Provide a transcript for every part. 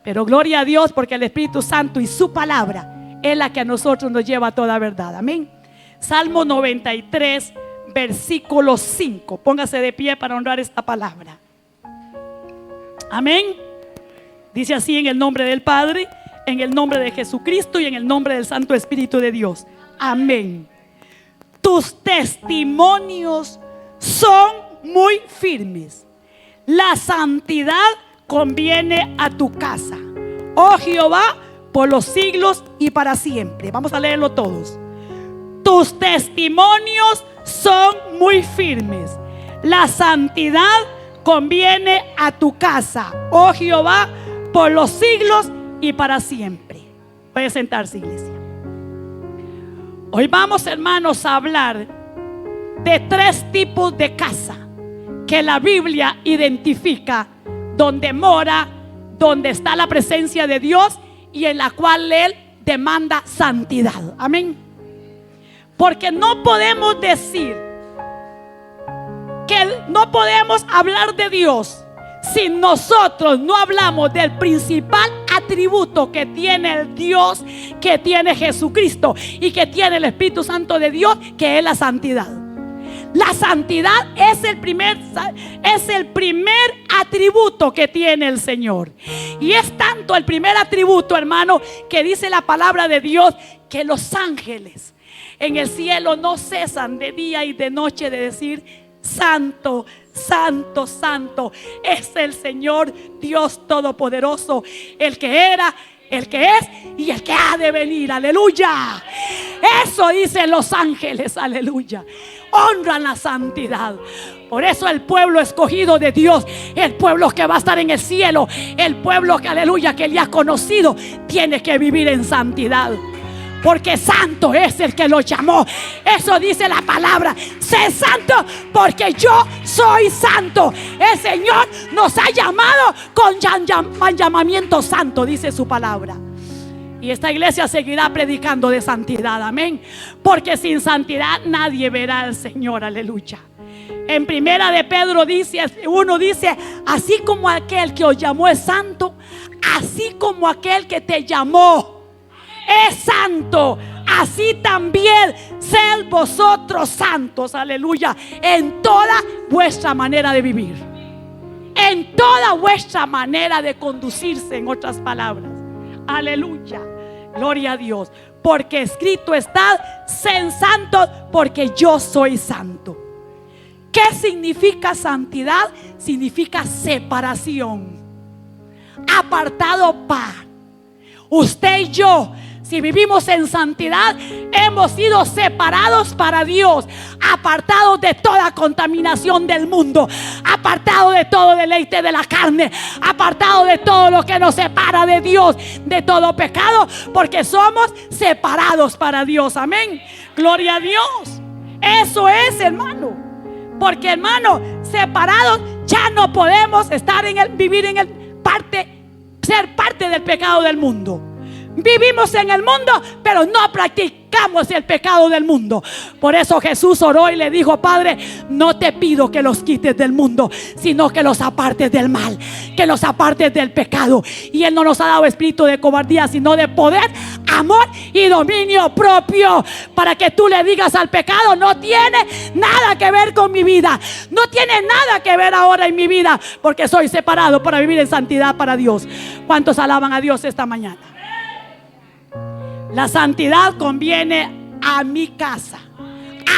Pero gloria a Dios, porque el Espíritu Santo y su palabra es la que a nosotros nos lleva a toda verdad. Amén. Salmo 93, versículo 5. Póngase de pie para honrar esta palabra. Amén. Dice así: en el nombre del Padre, en el nombre de Jesucristo y en el nombre del Santo Espíritu de Dios. Amén. Tus testimonios son muy firmes. La santidad conviene a tu casa, oh Jehová, por los siglos y para siempre. Vamos a leerlo todos. Tus testimonios son muy firmes. La santidad conviene a tu casa, oh Jehová, por los siglos y para siempre. Puede sentarse, iglesia. Hoy vamos, hermanos, a hablar de 3 tipos de casa que la Biblia identifica, donde mora, donde está la presencia de Dios y en la cual Él demanda santidad. Amén. Porque no podemos decir que no podemos hablar de Dios si nosotros no hablamos del principal atributo que tiene el Dios, que tiene Jesucristo y que tiene el Espíritu Santo de Dios, que es la santidad. La santidad es el primer atributo que tiene el Señor. Y es tanto el primer atributo, hermano, que dice la palabra de Dios, que los ángeles en el cielo no cesan de día y de noche de decir: santo, santo, santo es el Señor Dios Todopoderoso, el que era, el que es y el que ha de venir. Aleluya. Eso dicen los ángeles. Aleluya. Honran la santidad. Por eso el pueblo escogido de Dios, el pueblo que va a estar en el cielo, el pueblo que, aleluya, que Él ha conocido, tiene que vivir en santidad. Porque santo es el que lo llamó. Eso dice la palabra: sé santo porque yo soy santo. El Señor nos ha llamado con llamamiento santo, dice su palabra. Y esta iglesia seguirá predicando de santidad. Amén. Porque sin santidad nadie verá al Señor. Aleluya. En primera de Pedro dice, uno dice: así como aquel que os llamó es santo, así como aquel que te llamó es santo, así también sed vosotros santos. Aleluya. En toda vuestra manera de vivir, en toda vuestra manera de conducirse, en otras palabras. Aleluya. Gloria a Dios. Porque escrito está: sed santos porque yo soy santo. ¿Qué significa santidad? Significa separación, apartado para. Usted y yo, si vivimos en santidad, hemos sido separados para Dios, apartados de toda contaminación del mundo, apartados de todo deleite de la carne, apartados de todo lo que nos separa de Dios, de todo pecado, porque somos separados para Dios. Amén. Gloria a Dios. Eso es, hermano. Porque, hermano, separados ya no podemos estar ser parte del pecado del mundo. Vivimos en el mundo, pero no practicamos el pecado del mundo. Por eso Jesús oró y le dijo: Padre, no te pido que los quites del mundo, sino que los apartes del mal, que los apartes del pecado. Y Él no nos ha dado espíritu de cobardía, sino de poder, amor y dominio propio. Para que tú le digas al pecado: no tiene nada que ver con mi vida, no tiene nada que ver ahora en mi vida, porque soy separado para vivir en santidad para Dios. ¿Cuántos alaban a Dios esta mañana? La santidad conviene a mi casa,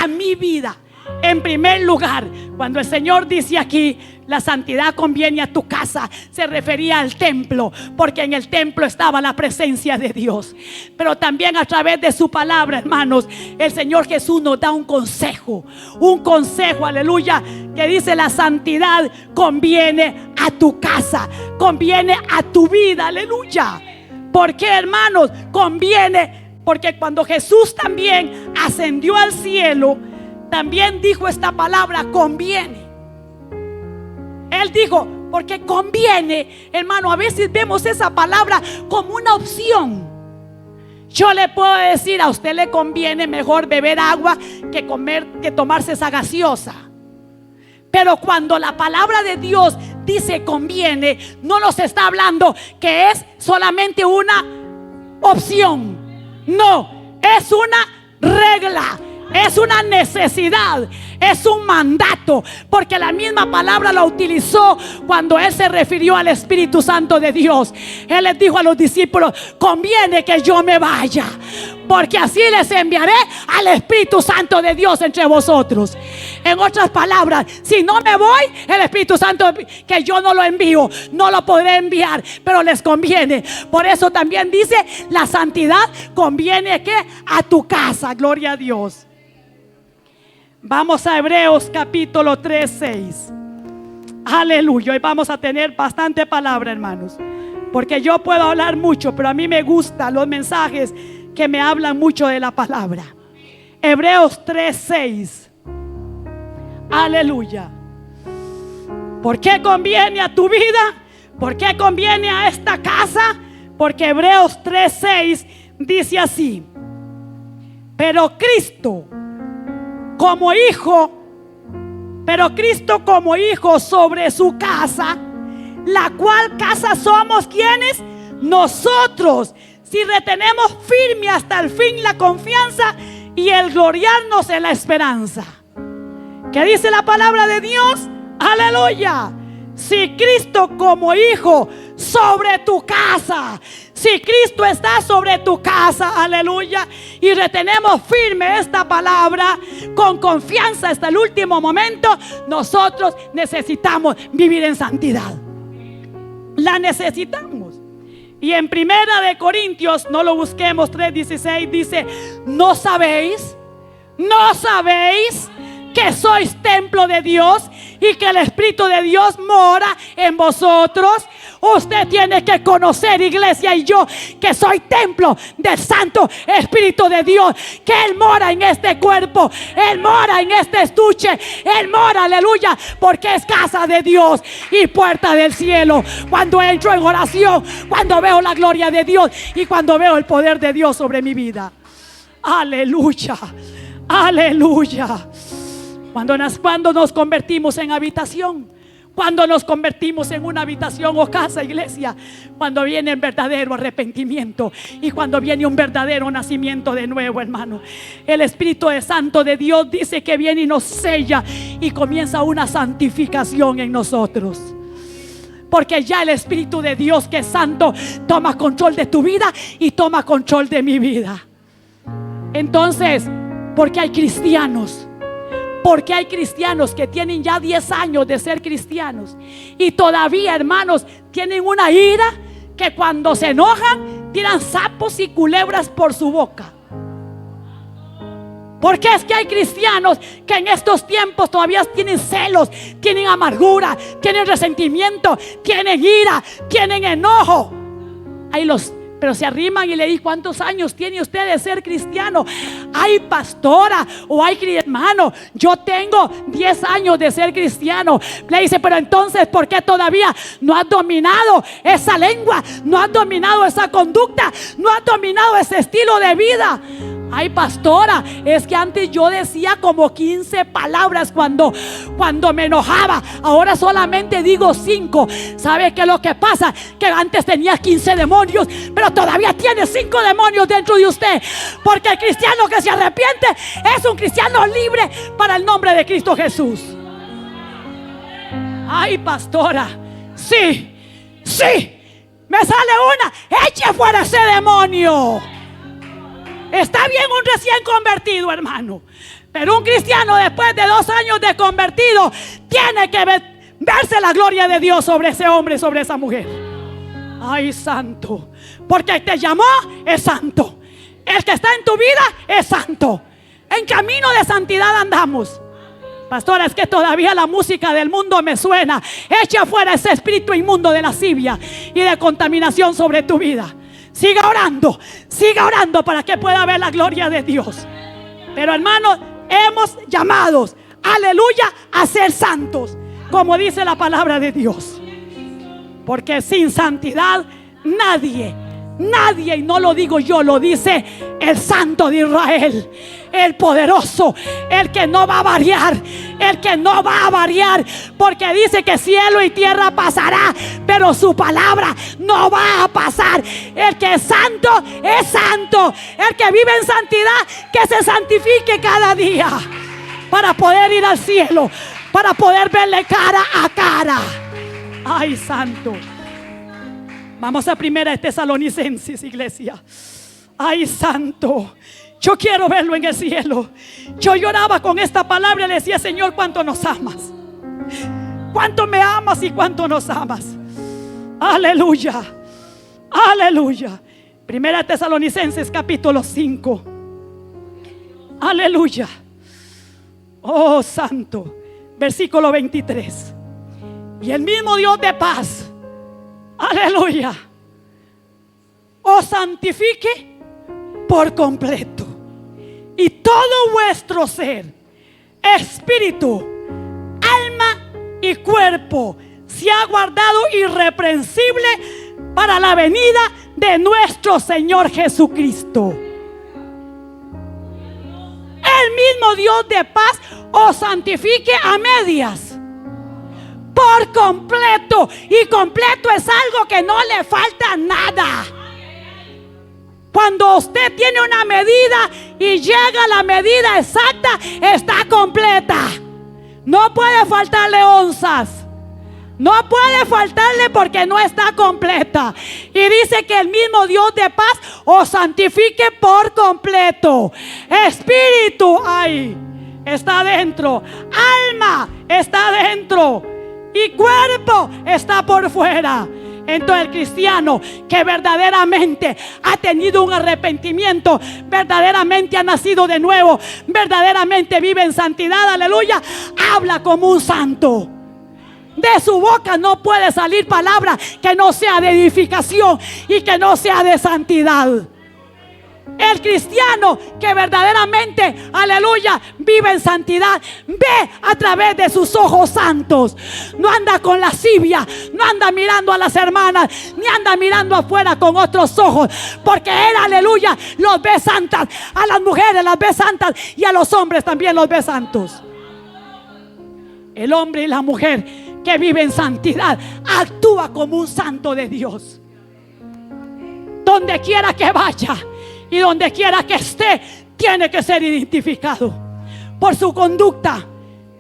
a mi vida. En primer lugar, cuando el Señor dice aquí: la santidad conviene a tu casa, se refería al templo, porque en el templo estaba la presencia de Dios. Pero también a través de su palabra, hermanos, el Señor Jesús nos da un consejo, aleluya, que dice: la santidad conviene a tu casa, conviene a tu vida. Aleluya. ¿Por qué, hermanos? Conviene porque cuando Jesús también ascendió al cielo, también dijo esta palabra: conviene. Él dijo: porque conviene, hermano. A veces vemos esa palabra como una opción. Yo le puedo decir: a usted le conviene mejor beber agua que tomarse esa gaseosa. Pero cuando la palabra de Dios dice conviene, no nos está hablando que es solamente una opción. No, es una regla, es una necesidad, es un mandato, porque la misma palabra la utilizó cuando Él se refirió al Espíritu Santo de Dios. Él les dijo a los discípulos: conviene que yo me vaya, porque así les enviaré al Espíritu Santo de Dios entre vosotros. En otras palabras, si no me voy, el Espíritu Santo que yo no lo envío, no lo podré enviar, pero les conviene. Por eso también dice: la santidad conviene que a tu casa. Gloria a Dios. Vamos a Hebreos capítulo 3, 6. Aleluya. Hoy vamos a tener bastante palabra, hermanos, porque yo puedo hablar mucho, pero a mí me gustan los mensajes que me hablan mucho de la palabra. Hebreos 3, 6. Aleluya. ¿Por qué conviene a tu vida? ¿Por qué conviene a esta casa? Porque Hebreos 3, 6 dice así: pero Cristo como hijo sobre su casa, la cual casa somos, ¿quiénes? Nosotros, si retenemos firme hasta el fin la confianza y el gloriarnos en la esperanza. ¿Qué dice la palabra de Dios? Aleluya. Si Cristo como hijo sobre tu casa, si Cristo está sobre tu casa, aleluya, y retenemos firme esta palabra con confianza hasta el último momento, nosotros necesitamos vivir en santidad. La necesitamos. Y en 1 Corintios, no lo busquemos, 3:16 dice: ¿no sabéis que sois templo de Dios y que el Espíritu de Dios mora en vosotros? Usted tiene que conocer, iglesia, y yo, que soy templo del Santo Espíritu de Dios, que Él mora en este cuerpo, Él mora en este estuche, Él mora, aleluya, porque es casa de Dios y puerta del cielo. Cuando entro en oración, cuando veo la gloria de Dios y cuando veo el poder de Dios sobre mi vida. Aleluya, aleluya. Cuando nos convertimos en habitación, cuando nos convertimos en una habitación o casa, iglesia, cuando viene el verdadero arrepentimiento y cuando viene un verdadero nacimiento de nuevo, hermano, el Espíritu Santo de Dios dice que viene y nos sella y comienza una santificación en nosotros. Porque ya el Espíritu de Dios, que es santo, toma control de tu vida y toma control de mi vida. Entonces, porque hay cristianos que tienen ya 10 años de ser cristianos y todavía, hermanos, tienen una ira que cuando se enojan tiran sapos y culebras por su boca. Porque es que hay cristianos que en estos tiempos todavía tienen celos, tienen amargura, tienen resentimiento, tienen ira, tienen enojo. Pero se arriman y le dicen: ¿cuántos años tiene usted de ser cristiano? Ay, pastora, o ay, hermano, yo tengo 10 años de ser cristiano. Le dice: pero entonces, ¿por qué todavía no has dominado esa lengua? ¿No has dominado esa conducta? ¿No has dominado ese estilo de vida? Ay, pastora, es que antes yo decía como 15 palabras cuando me enojaba. Ahora solamente digo 5. ¿Sabe qué es lo que pasa? Que antes tenía 15 demonios, pero todavía tiene 5 demonios dentro de usted. Porque el cristiano que se arrepiente es un cristiano libre para el nombre de Cristo Jesús. Ay, pastora, sí, me sale una: eche fuera ese demonio. Está bien un recién convertido, hermano, pero un cristiano después de 2 años de convertido tiene que verse la gloria de Dios sobre ese hombre, sobre esa mujer. Ay, santo, porque el que te llamó es santo, el que está en tu vida es santo. En camino de santidad andamos. Pastora, es que todavía la música del mundo me suena. Echa fuera ese espíritu inmundo de lascivia y de contaminación sobre tu vida. Siga orando para que pueda ver la gloria de Dios. Pero, hermanos, hemos llamados, aleluya, a ser santos, como dice la palabra de Dios. Porque sin santidad nadie Nadie, y no lo digo yo, lo dice el Santo de Israel, el poderoso, el que no va a variar, el que no va a variar, porque dice que cielo y tierra pasará, pero su palabra no va a pasar. El que es santo, el que vive en santidad, que se santifique cada día para poder ir al cielo, para poder verle cara a cara. Ay, santo. Vamos a Primera de Tesalonicenses, iglesia. Ay, santo, yo quiero verlo en el cielo. Yo lloraba con esta palabra y le decía: Señor, cuánto nos amas, cuánto me amas y cuánto nos amas. Aleluya, aleluya. Primera de Tesalonicenses capítulo 5. Aleluya. Oh, santo. Versículo 23. Y el mismo Dios de paz, aleluya, os santifique por completo, y todo vuestro ser, espíritu, alma y cuerpo sea guardado irreprensible para la venida de nuestro Señor Jesucristo. El mismo Dios de paz os santifique a medias, por completo. Y completo es algo que no le falta nada. Cuando usted tiene una medida y llega a la medida exacta, está completa. No puede faltarle onzas, no puede faltarle, porque no está completa. Y dice que el mismo Dios de paz os santifique por completo. Espíritu, ay, está dentro. Alma está dentro. Y cuerpo está por fuera. Entonces el cristiano que verdaderamente ha tenido un arrepentimiento, verdaderamente ha nacido de nuevo, verdaderamente vive en santidad, aleluya, habla como un santo. De su boca no puede salir palabra que no sea de edificación y que no sea de santidad. El cristiano que verdaderamente, aleluya, vive en santidad, ve a través de sus ojos santos. No anda con lascivia, no anda mirando a las hermanas, ni anda mirando afuera con otros ojos, porque él, aleluya, los ve santas. A las mujeres las ve santas y a los hombres también los ve santos. El hombre y la mujer que vive en santidad actúa como un santo de Dios. Donde quiera que vaya y donde quiera que esté, tiene que ser identificado por su conducta.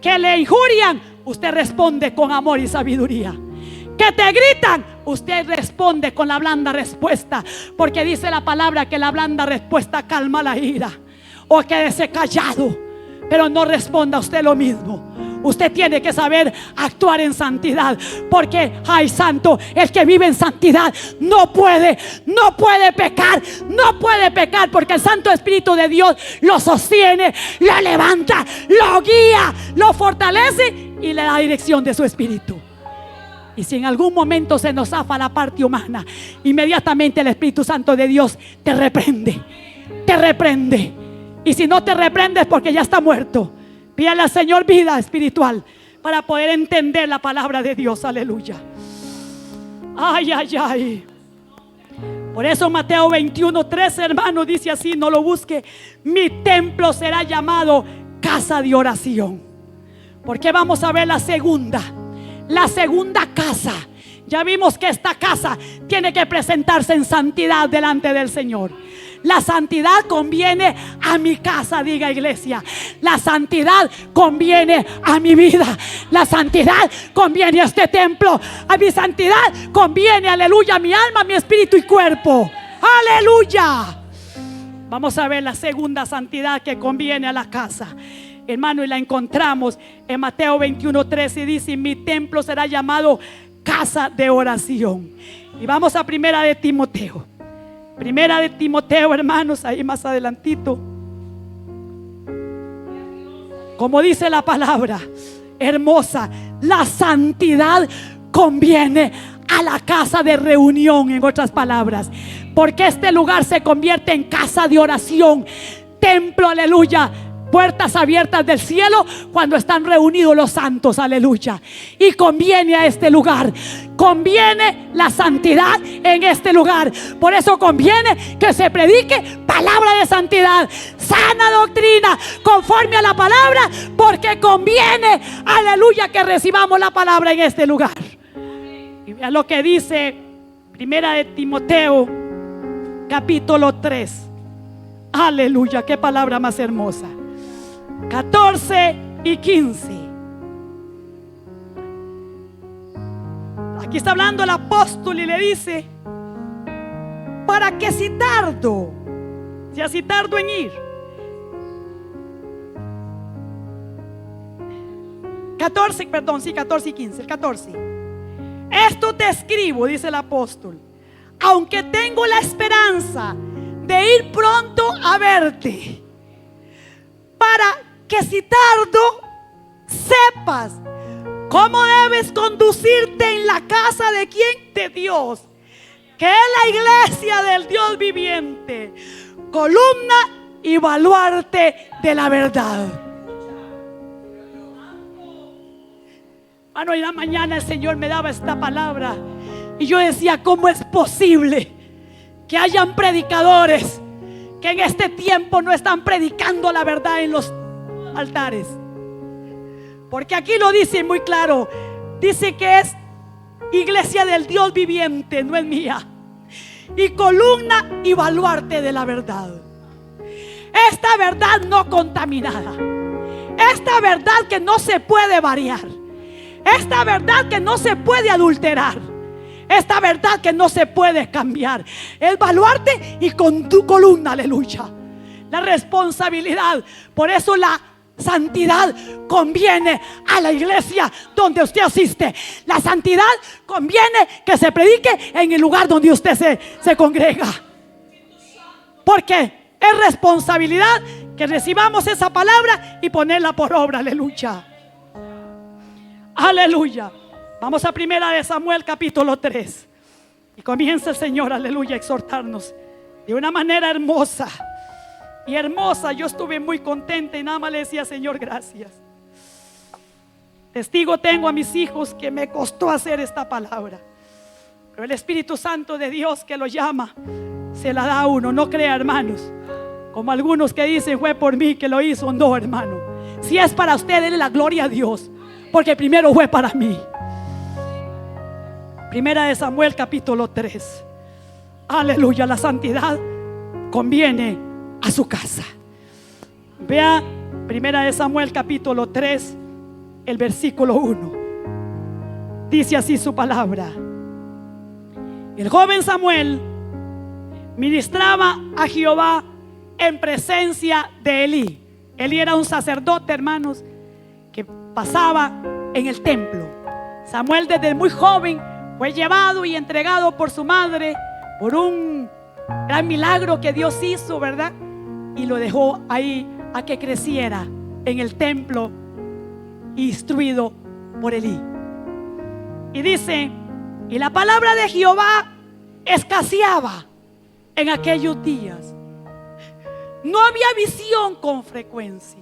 Que le injurian, usted responde con amor y sabiduría. Que te gritan, usted responde con la blanda respuesta, porque dice la palabra que la blanda respuesta calma la ira. O quédese callado, pero no responda usted lo mismo. Usted tiene que saber actuar en santidad, porque, ay, santo, el que vive en santidad no puede pecar, porque el Santo Espíritu de Dios lo sostiene, lo levanta, lo guía, lo fortalece y le da dirección de su espíritu. Y si en algún momento se nos zafa la parte humana, inmediatamente el Espíritu Santo de Dios te reprende. Y si no te reprende es porque ya está muerto. Pídale al Señor vida espiritual para poder entender la palabra de Dios. Aleluya. Ay, ay, ay. Por eso Mateo 21:13, hermano, dice así, no lo busque: mi templo será llamado casa de oración. Porque vamos a ver la segunda casa. Ya vimos que esta casa tiene que presentarse en santidad delante del Señor. La santidad conviene a mi casa, diga iglesia. La santidad conviene a mi vida. La santidad conviene a este templo. A mi santidad conviene, aleluya, a mi alma, mi espíritu y cuerpo. Aleluya. Vamos a ver la segunda santidad que conviene a la casa, hermano, y la encontramos en Mateo 21:13. Dice: mi templo será llamado casa de oración. Y vamos a Primera de Timoteo. Primera de Timoteo, hermanos, ahí más adelantito. Como dice la palabra hermosa, la santidad conviene a la casa de reunión, en otras palabras, porque este lugar se convierte en casa de oración, templo, aleluya, puertas abiertas del cielo cuando están reunidos los santos, aleluya. Y conviene a este lugar, conviene la santidad en este lugar. Por eso conviene que se predique palabra de santidad, sana doctrina, conforme a la palabra, porque conviene, aleluya, que recibamos la palabra en este lugar. Y vean lo que dice Primera de Timoteo, capítulo 3. Aleluya, qué palabra más hermosa. 14 y 15. Aquí está hablando el apóstol y le dice: para que si tardo en ir. 14 y 15. El 14. Esto te escribo, dice el apóstol, aunque tengo la esperanza de ir pronto a verte, para que si tardo sepas cómo debes conducirte en la casa de quien, de Dios, que es la iglesia del Dios viviente, columna y baluarte de la verdad. Hoy en la mañana el Señor me daba esta palabra y yo decía: ¿cómo es posible que hayan predicadores que en este tiempo no están predicando la verdad en los altares? Porque aquí lo dice muy claro, dice que es iglesia del Dios viviente, no es mía, y columna y baluarte de la verdad. Esta verdad no contaminada, esta verdad que no se puede variar, esta verdad que no se puede adulterar, esta verdad que no se puede cambiar, es baluarte y con tu columna, aleluya. La responsabilidad, por eso la santidad conviene a la iglesia donde usted asiste. La santidad conviene que se predique en el lugar donde usted se congrega, porque es responsabilidad que recibamos esa palabra y ponerla por obra, aleluya. Aleluya. Vamos a Primera de Samuel, capítulo 3. Y comienza el Señor, aleluya, a exhortarnos de una manera hermosa. Y hermosa, yo estuve muy contenta y nada más le decía: Señor, gracias. Testigo tengo a mis hijos que me costó hacer esta palabra, pero el Espíritu Santo de Dios que lo llama, se la da a uno. No crea, hermanos, como algunos que dicen: fue por mí que lo hizo. No, hermano, si es para usted, denle la gloria a Dios, porque primero fue para mí. Primera de Samuel, capítulo 3. Aleluya, la santidad conviene a su casa. Vea Primera de Samuel, capítulo 3, el versículo 1. Dice así su palabra: el joven Samuel ministraba a Jehová en presencia de Elí. Elí era un sacerdote, hermanos, que pasaba en el templo. Samuel desde muy joven fue llevado y entregado por su madre por un gran milagro que Dios hizo, ¿verdad? Y lo dejó ahí a que creciera en el templo, instruido por Elí. Y dice: y la palabra de Jehová escaseaba en aquellos días. No había visión con frecuencia.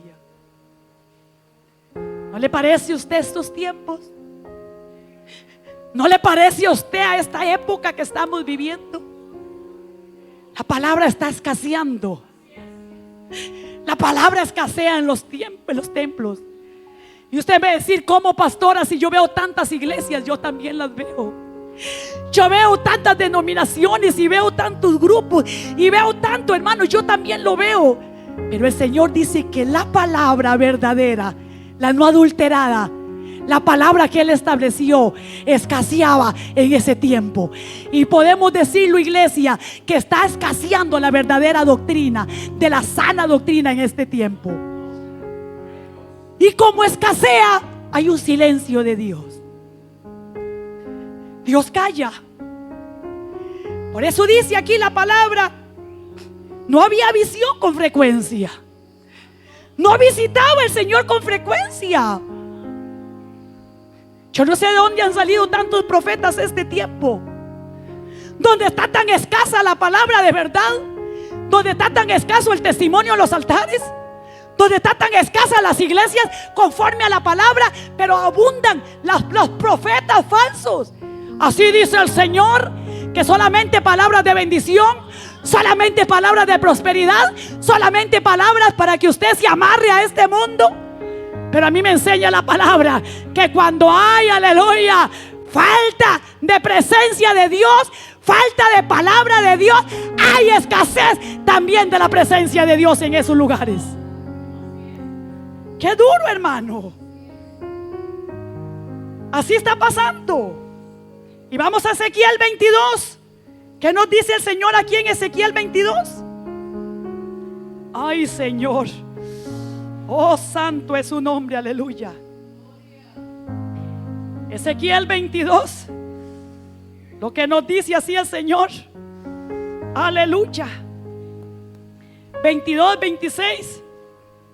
¿No le parece a usted estos tiempos? ¿No le parece a usted a esta época que estamos viviendo? La palabra está escaseando. La palabra escasea en los templos. Y usted va a decir: ¿cómo, pastora? Si yo veo tantas iglesias, yo también las veo. Yo veo tantas denominaciones y veo tantos grupos y veo tanto, hermano, yo también lo veo. Pero el Señor dice que la palabra verdadera, la no adulterada, la palabra que Él estableció, escaseaba en ese tiempo. Y podemos decirlo, iglesia, que está escaseando la verdadera doctrina, de la sana doctrina en este tiempo. Y como escasea, hay un silencio de Dios. Dios calla. Por eso dice aquí la palabra: no había visión con frecuencia. No visitaba el Señor con frecuencia. Yo no sé de dónde han salido tantos profetas este tiempo, donde está tan escasa la palabra de verdad, donde está tan escaso el testimonio en los altares, donde están tan escasas las iglesias conforme a la palabra, pero abundan los profetas falsos. Así dice el Señor, que solamente palabras de bendición, solamente palabras de prosperidad, solamente palabras para que usted se amarre a este mundo. Pero a mí me enseña la palabra que cuando hay, aleluya, falta de presencia de Dios, falta de palabra de Dios, hay escasez también de la presencia de Dios en esos lugares. Qué duro, hermano. Así está pasando. Y vamos a Ezequiel 22. ¿Qué nos dice el Señor aquí en Ezequiel 22? Ay, Señor. Oh, santo es su nombre, aleluya. Ezequiel 22. Lo que nos dice así el Señor. Aleluya. 22, 26.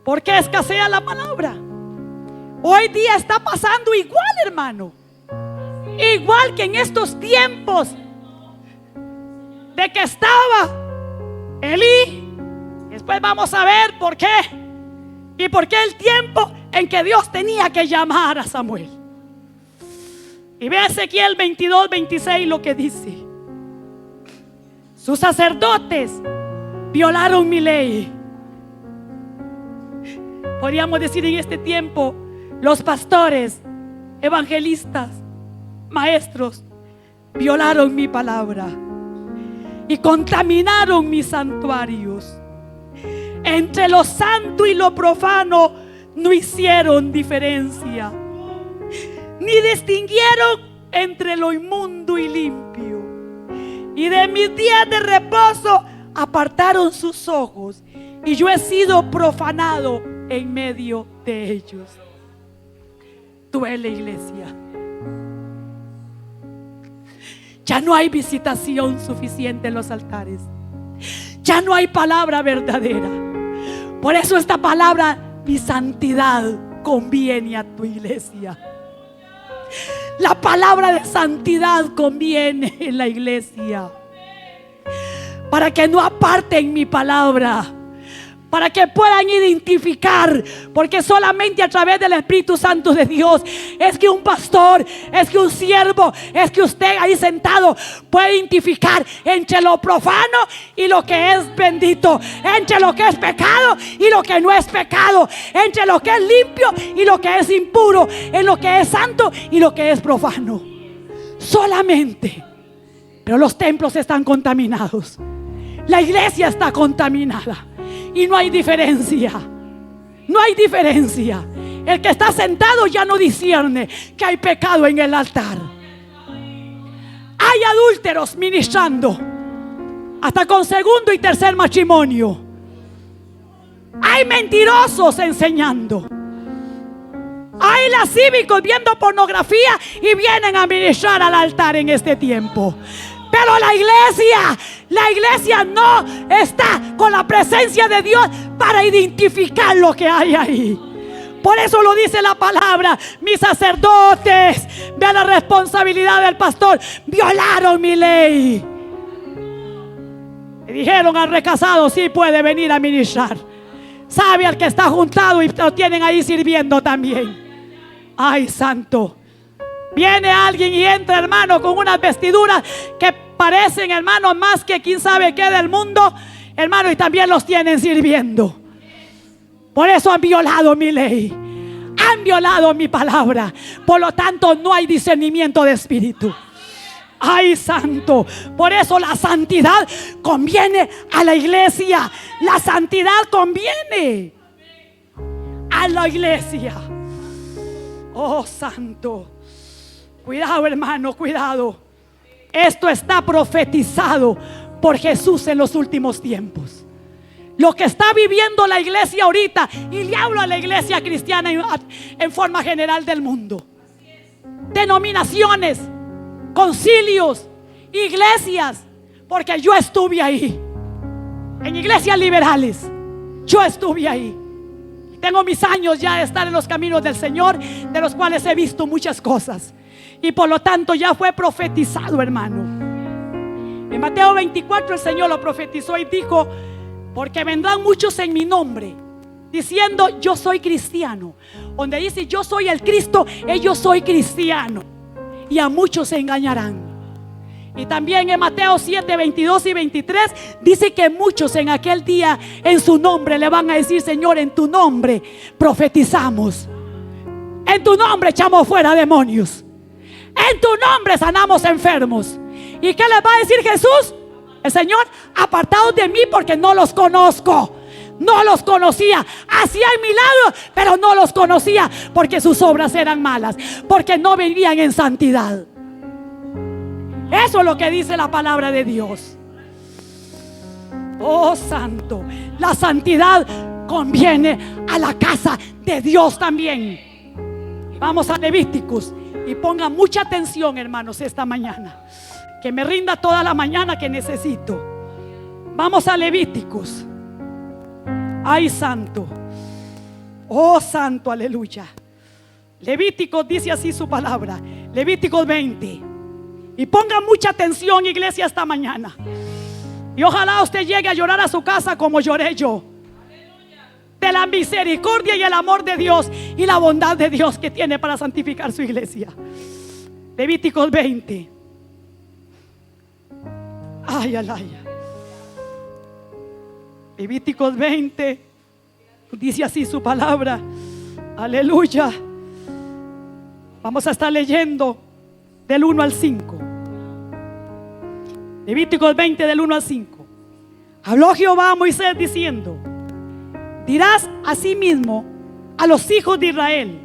¿Por qué escasea la palabra? Hoy día está pasando igual, hermano. Igual que en estos tiempos de que estaba Elí. Después vamos a ver por qué. Y por qué el tiempo en que Dios tenía que llamar a Samuel. Y ve Ezequiel 22, 26 lo que dice. Sus sacerdotes violaron mi ley. Podríamos decir en este tiempo, los pastores, evangelistas, maestros, violaron mi palabra y contaminaron mis santuarios. Entre lo santo y lo profano no hicieron diferencia, ni distinguieron entre lo inmundo y limpio. Y de mis días de reposo apartaron sus ojos, y yo he sido profanado en medio de ellos. Duele, iglesia. Ya no hay visitación suficiente en los altares. Ya no hay palabra verdadera. Por eso esta palabra, mi santidad, conviene a tu iglesia. La palabra de santidad conviene en la iglesia, para que no aparten mi palabra, para que puedan identificar, porque solamente a través del Espíritu Santo de Dios es que un pastor, es que un siervo, es que usted ahí sentado puede identificar entre lo profano y lo que es bendito, entre lo que es pecado y lo que no es pecado, entre lo que es limpio y lo que es impuro, en lo que es santo y lo que es profano. Solamente. Pero los templos están contaminados, la iglesia está contaminada. Y no hay diferencia. No hay diferencia. El que está sentado ya no discierne que hay pecado en el altar. Hay adúlteros ministrando, hasta con segundo y tercer matrimonio. Hay mentirosos enseñando. Hay lascívicos viendo pornografía y vienen a ministrar al altar en este tiempo. Pero la iglesia no está con la presencia de Dios para identificar lo que hay ahí. Por eso lo dice la palabra. Mis sacerdotes, vean la responsabilidad del pastor, violaron mi ley. Le dijeron al recasado, sí puede venir a ministrar. Sabe al que está juntado y lo tienen ahí sirviendo también. Ay, santo. Viene alguien y entra, hermano, con unas vestiduras que parecen, hermano, más que quién sabe qué del mundo, hermano, y también los tienen sirviendo. Por eso han violado mi ley, han violado mi palabra. Por lo tanto, no hay discernimiento de espíritu. Ay, santo. Por eso la santidad conviene a la iglesia. La santidad conviene a la iglesia. Oh, santo. Cuidado, hermano, cuidado. Esto está profetizado por Jesús en los últimos tiempos. Lo que está viviendo la iglesia ahorita, y le hablo a la iglesia cristiana en forma general del mundo. Denominaciones, concilios, iglesias, porque yo estuve ahí. En iglesias liberales, yo estuve ahí. Tengo mis años ya de estar en los caminos del Señor, de los cuales he visto muchas cosas. Y por lo tanto ya fue profetizado, hermano. En Mateo 24 el Señor lo profetizó y dijo: porque vendrán muchos en mi nombre, diciendo yo soy cristiano. Donde dice yo soy el Cristo, yo soy cristiano. Y a muchos se engañarán. Y también en Mateo 7, 22 y 23 dice que muchos en aquel día en su nombre le van a decir: Señor, en tu nombre profetizamos, en tu nombre echamos fuera demonios, en tu nombre sanamos enfermos. ¿Y qué les va a decir Jesús? El Señor: apartados de mí porque no los conozco. No los conocía. Hacían milagros, pero no los conocía, porque sus obras eran malas, porque no vivían en santidad. Eso es lo que dice la palabra de Dios. Oh santo, la santidad conviene a la casa de Dios también. Vamos a Levíticos y pongan mucha atención, hermanos, esta mañana, que me rinda toda la mañana que necesito. Vamos a Levíticos. Ay, santo. Oh, santo, aleluya. Levíticos dice así su palabra. Levíticos 20. Y ponga mucha atención, iglesia, esta mañana. Y ojalá usted llegue a llorar a su casa como lloré yo, de la misericordia y el amor de Dios y la bondad de Dios que tiene para santificar su iglesia. Levíticos 20. Ay, ay, ay. Levíticos 20 dice así su palabra. Aleluya. Vamos a estar leyendo del 1 al 5. Levíticos 20 del 1 al 5. Habló Jehová a Moisés diciendo: dirás asimismo a los hijos de Israel: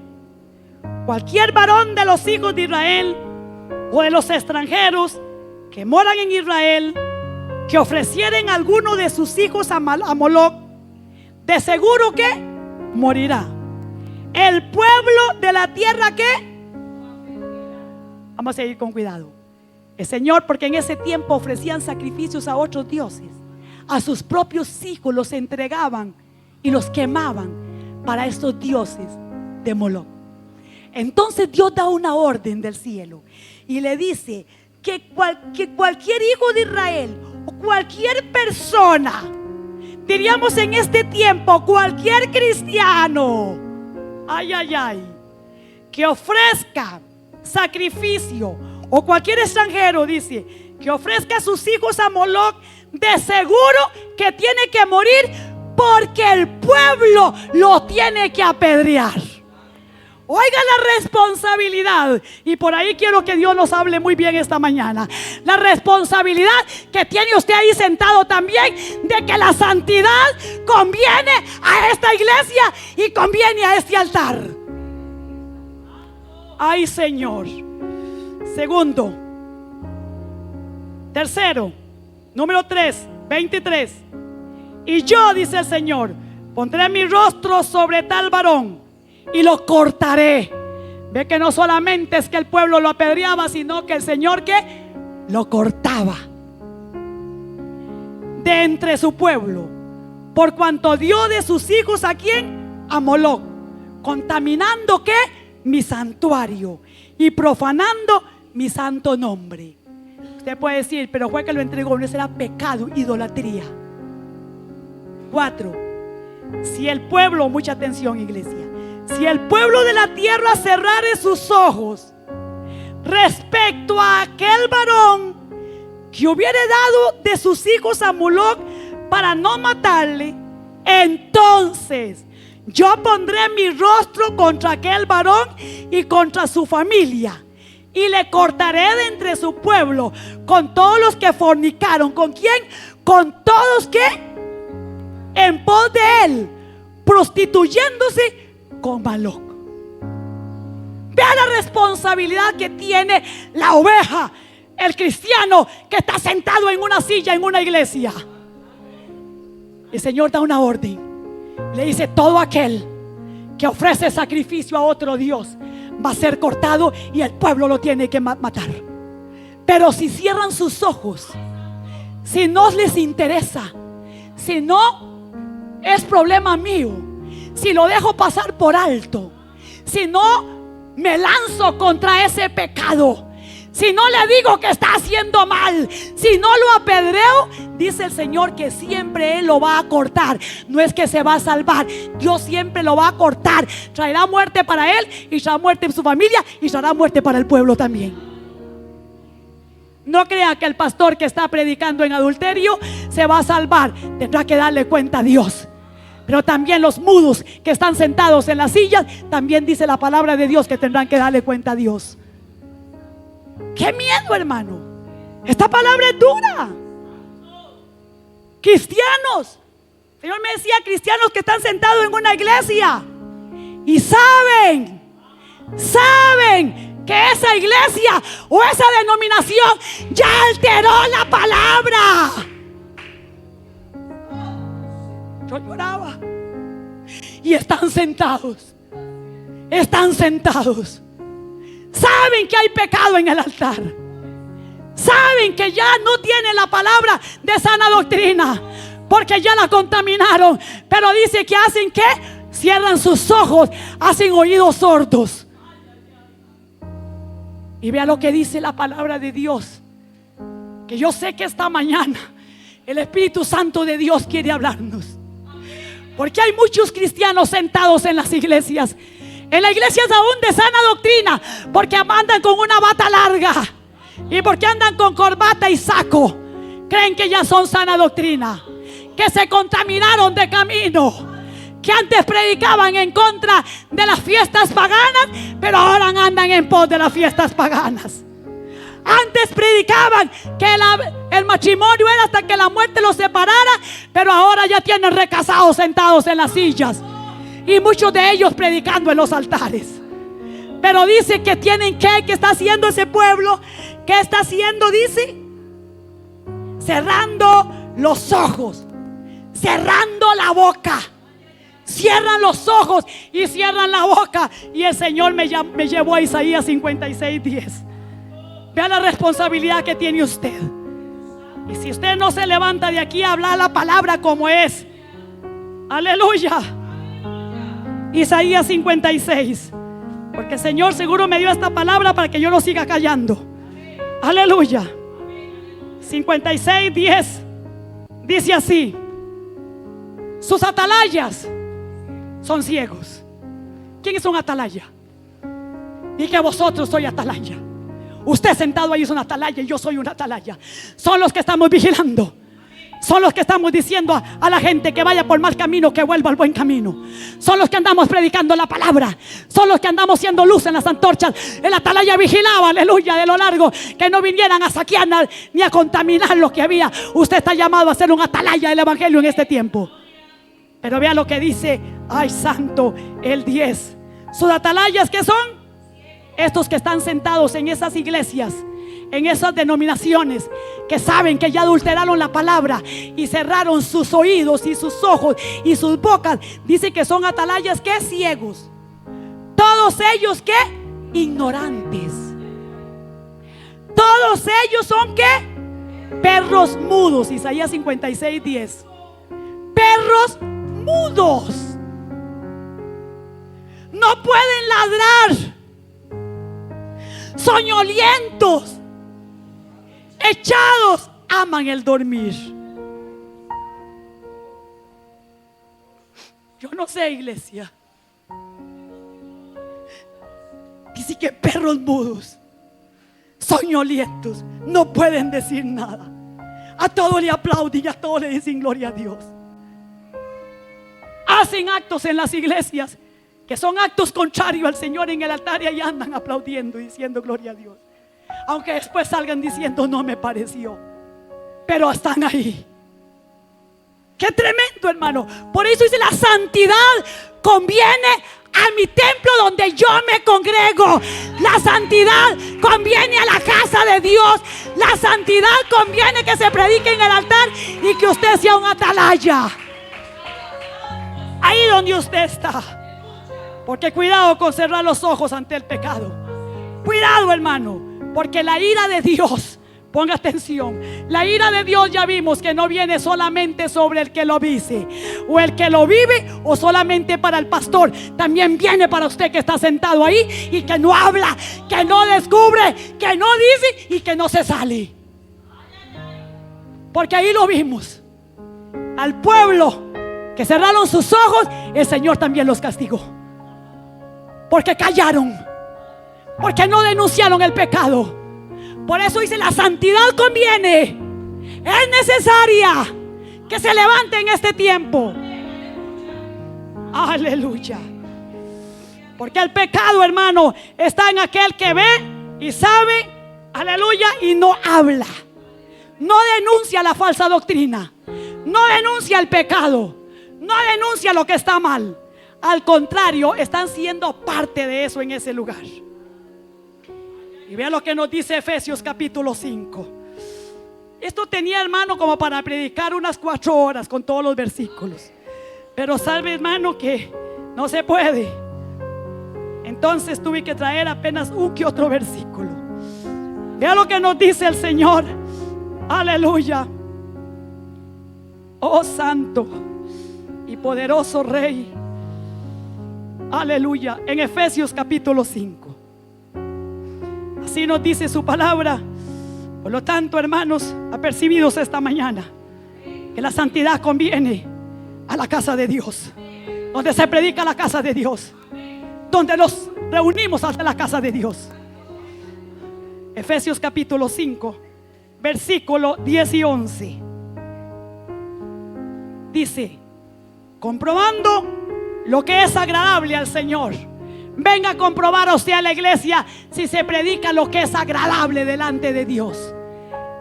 cualquier varón de los hijos de Israel o de los extranjeros que moran en Israel, que ofrecieren alguno de sus hijos a Moloc, de seguro que morirá. El pueblo de la tierra que... Vamos a seguir con cuidado. El Señor, porque en ese tiempo ofrecían sacrificios a otros dioses, a sus propios hijos los entregaban y los quemaban para estos dioses de Moloc. Entonces Dios da una orden del cielo y le dice que cualquier hijo de Israel o cualquier persona, diríamos en este tiempo cualquier cristiano, ay, ay, ay, que ofrezca sacrificio, o cualquier extranjero, dice, que ofrezca a sus hijos a Moloc, de seguro que tiene que morir, porque el pueblo lo tiene que apedrear. Oiga la responsabilidad. Y por ahí quiero que Dios nos hable muy bien esta mañana. La responsabilidad que tiene usted ahí sentado también, de que la santidad conviene a esta iglesia y conviene a este altar. Ay, Señor. Segundo. Tercero. Número 3, 23. Y yo, dice el Señor, pondré mi rostro sobre tal varón y lo cortaré. Ve que no solamente es que el pueblo lo apedreaba, sino que el Señor que lo cortaba de entre su pueblo, por cuanto dio de sus hijos a quién, a Moloc, contaminando que mi santuario y profanando mi santo nombre. Usted puede decir, pero fue que lo entregó, no será pecado, idolatría. 4. Si el pueblo, mucha atención, iglesia, si el pueblo de la tierra cerrare sus ojos respecto a aquel varón que hubiere dado de sus hijos a Moloc para no matarle, entonces yo pondré mi rostro contra aquel varón y contra su familia, y le cortaré de entre su pueblo con todos los que fornicaron. ¿Con quién? Con todos que en pos de él, prostituyéndose con Moloc. Vea la responsabilidad que tiene la oveja, el cristiano que está sentado en una silla en una iglesia. El Señor da una orden. Le dice: todo aquel que ofrece sacrificio a otro Dios va a ser cortado y el pueblo lo tiene que matar. Pero si cierran sus ojos, si no les interesa, si no es problema mío, si lo dejo pasar por alto, si no me lanzo contra ese pecado, si no le digo que está haciendo mal, si no lo apedreo, dice el Señor que siempre Él lo va a cortar. No es que se va a salvar, Dios siempre lo va a cortar. Traerá muerte para Él y traerá muerte en su familia y traerá muerte para el pueblo también. No crea que el pastor que está predicando en adulterio se va a salvar. Tendrá que darle cuenta a Dios. Pero también los mudos que están sentados en las sillas, también dice la palabra de Dios que tendrán que darle cuenta a Dios. ¡Qué miedo, hermano! Esta palabra es dura. Cristianos, el Señor me decía, cristianos que están sentados en una iglesia y saben que esa iglesia o esa denominación ya alteró la palabra. Yo lloraba. Y están sentados. Saben que hay pecado en el altar. Saben que ya no tienen la palabra de sana doctrina, porque ya la contaminaron. Pero dice que hacen ¿qué? Cierran sus ojos, hacen oídos sordos. Y vea lo que dice la palabra de Dios, que yo sé que esta mañana el Espíritu Santo de Dios quiere hablarnos. Porque hay muchos cristianos sentados en las iglesias, en las iglesias aún de sana doctrina, porque andan con una bata larga y porque andan con corbata y saco. Creen que ya son sana doctrina, que se contaminaron de camino, que antes predicaban en contra de las fiestas paganas, pero ahora andan en pos de las fiestas paganas. Antes predicaban que el matrimonio era hasta que la muerte los separara, pero ahora ya tienen recasados sentados en las sillas, y muchos de ellos predicando en los altares. Pero dice que tienen ¿qué está haciendo ese pueblo? ¿Qué está haciendo? Dice, cerrando los ojos, cerrando la boca. Cierran los ojos y cierran la boca. Y el Señor me llevó a Isaías 56:10. Vea la responsabilidad que tiene usted. Y si usted no se levanta de aquí a hablar la palabra como es, aleluya. Isaías 56. Porque el Señor seguro me dio esta palabra para que yo no siga callando. Aleluya. 56:10 dice así: sus atalayas son ciegos. ¿Quién es un atalaya? Y que vosotros sois atalaya. Usted sentado ahí es una atalaya y yo soy una atalaya. Son los que estamos vigilando. Son los que estamos diciendo a la gente que vaya por mal camino, que vuelva al buen camino. Son los que andamos predicando la palabra. Son los que andamos siendo luz en las antorchas. El atalaya vigilaba, aleluya, de lo largo, que no vinieran a saquear ni a contaminar lo que había. Usted está llamado a ser un atalaya del evangelio en este tiempo. Pero vea lo que dice, ay santo, el 10. Sus atalayas, ¿qué son? Estos que están sentados en esas iglesias, en esas denominaciones, que saben que ya adulteraron la palabra y cerraron sus oídos y sus ojos y sus bocas. Dice que son atalayas, ¿qué? Ciegos. Todos ellos, ¿qué? Ignorantes. Todos ellos son, ¿qué? Perros mudos. Isaías 56:10. Perros mudos. No pueden ladrar. Soñolientos, echados, aman el dormir. Yo no sé, iglesia. Dice que perros mudos, soñolientos, no pueden decir nada. A todo le aplauden y a todo le dicen gloria a Dios. Hacen actos en las iglesias que son actos contrarios al Señor en el altar, y ahí andan aplaudiendo y diciendo gloria a Dios, aunque después salgan diciendo no me pareció, pero están ahí. Qué tremendo, hermano. Por eso dice, la santidad conviene a mi templo donde yo me congrego. La santidad conviene a la casa de Dios. La santidad conviene que se predique en el altar y que usted sea un atalaya ahí donde usted está. Porque cuidado con cerrar los ojos ante el pecado. Cuidado, hermano, porque la ira de Dios Ponga atención. La ira de Dios ya vimos que no viene solamente sobre el que lo dice o el que lo vive, o solamente para el pastor. También viene para usted que está sentado ahí y que no habla, que no descubre, que no dice y que no se sale. Porque ahí lo vimos. Al pueblo que cerraron sus ojos, el Señor también los castigó. Porque callaron, porque no denunciaron el pecado. Por eso dice: la santidad conviene. Es necesaria que se levante en este tiempo. Aleluya. Porque el pecado, hermano, está en aquel que ve y sabe, aleluya, y no habla. No denuncia la falsa doctrina, no denuncia el pecado, no denuncia lo que está mal. Al contrario, están siendo parte de eso en ese lugar. Y vea lo que nos dice Efesios capítulo 5. Esto tenía, hermano, como para predicar unas 4 horas con todos los versículos. Pero sabe, hermano, que no se puede. Entonces tuve que traer apenas un que otro versículo. Vea lo que nos dice el Señor. Aleluya. Oh santo y poderoso Rey. Aleluya. En Efesios capítulo 5. Así nos dice su palabra. Por lo tanto, hermanos, apercibidos esta mañana, que la santidad conviene a la casa de Dios, donde se predica la casa de Dios, donde nos reunimos ante la casa de Dios. Efesios capítulo 5, versículo 10 y 11. Dice: comprobando lo que es agradable al Señor. Venga a comprobar a usted a la iglesia si se predica lo que es agradable delante de Dios,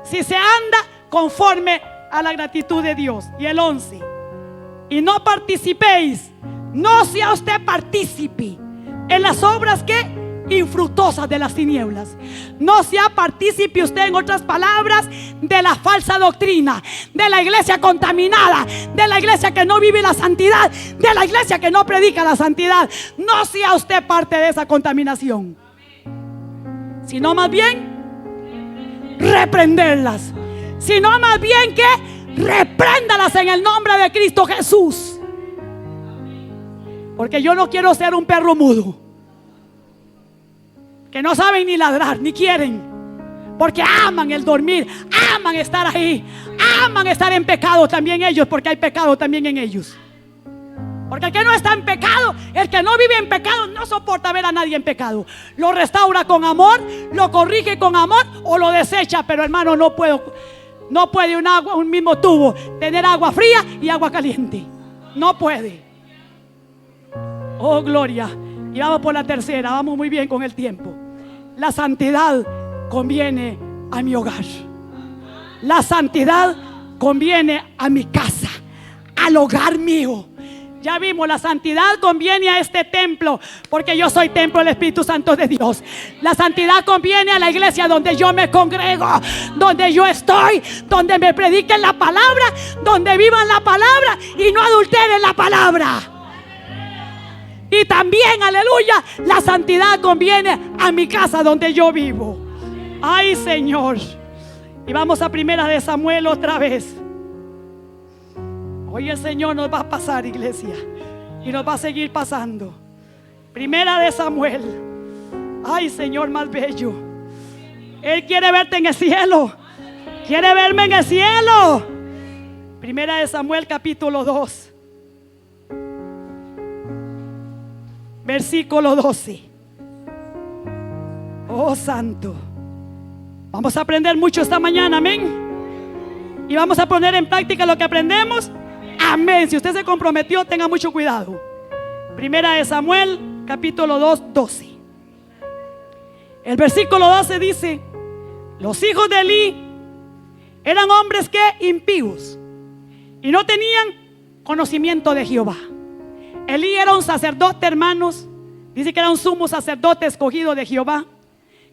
si se anda conforme a la gratitud de Dios. Y el 11: y no participéis, no sea usted partícipe en las obras que infructuosas de las tinieblas. No sea partícipe usted, en otras palabras, de la falsa doctrina, de la iglesia contaminada, de la iglesia que no vive la santidad, de la iglesia que no predica la santidad. No sea usted parte de esa contaminación, sino más bien reprenderlas, sino más bien que repréndalas en el nombre de Cristo Jesús. Porque yo no quiero ser un perro mudo, que no saben ni ladrar, ni quieren, porque aman el dormir, aman estar ahí, aman estar en pecado también ellos, porque hay pecado también en ellos. Porque el que no está en pecado, el que no vive en pecado, no soporta ver a nadie en pecado. Lo restaura con amor, lo corrige con amor o lo desecha. Pero hermano, no puede un mismo tubo tener agua fría y agua caliente. No puede. Oh, gloria. Y vamos por la tercera, vamos muy bien con el tiempo. La santidad conviene a mi hogar. La santidad conviene a mi casa, al hogar mío. Ya vimos, la santidad conviene a este templo, porque yo soy templo del Espíritu Santo de Dios. La santidad conviene a la iglesia donde yo me congrego, donde yo estoy, donde me prediquen la palabra, donde vivan la palabra y no adulteren la palabra. Y también, aleluya, la santidad conviene a mi casa donde yo vivo. Ay, Señor. Y vamos a 1 de Samuel otra vez. Hoy el Señor nos va a pasar, iglesia, y nos va a seguir pasando. 1 de Samuel. Ay, Señor más bello. Él quiere verte en el cielo. Quiere verme en el cielo. 1 de Samuel capítulo 2, versículo 12. Oh, santo. Vamos a aprender mucho esta mañana, amén. Y vamos a poner en práctica lo que aprendemos. Amén. Si usted se comprometió, tenga mucho cuidado. 1 de Samuel capítulo 2, 12. El versículo 12 dice: los hijos de Elí eran hombres que impíos y no tenían conocimiento de Jehová. Elí era un sacerdote, hermanos. Dice que era un sumo sacerdote escogido de Jehová,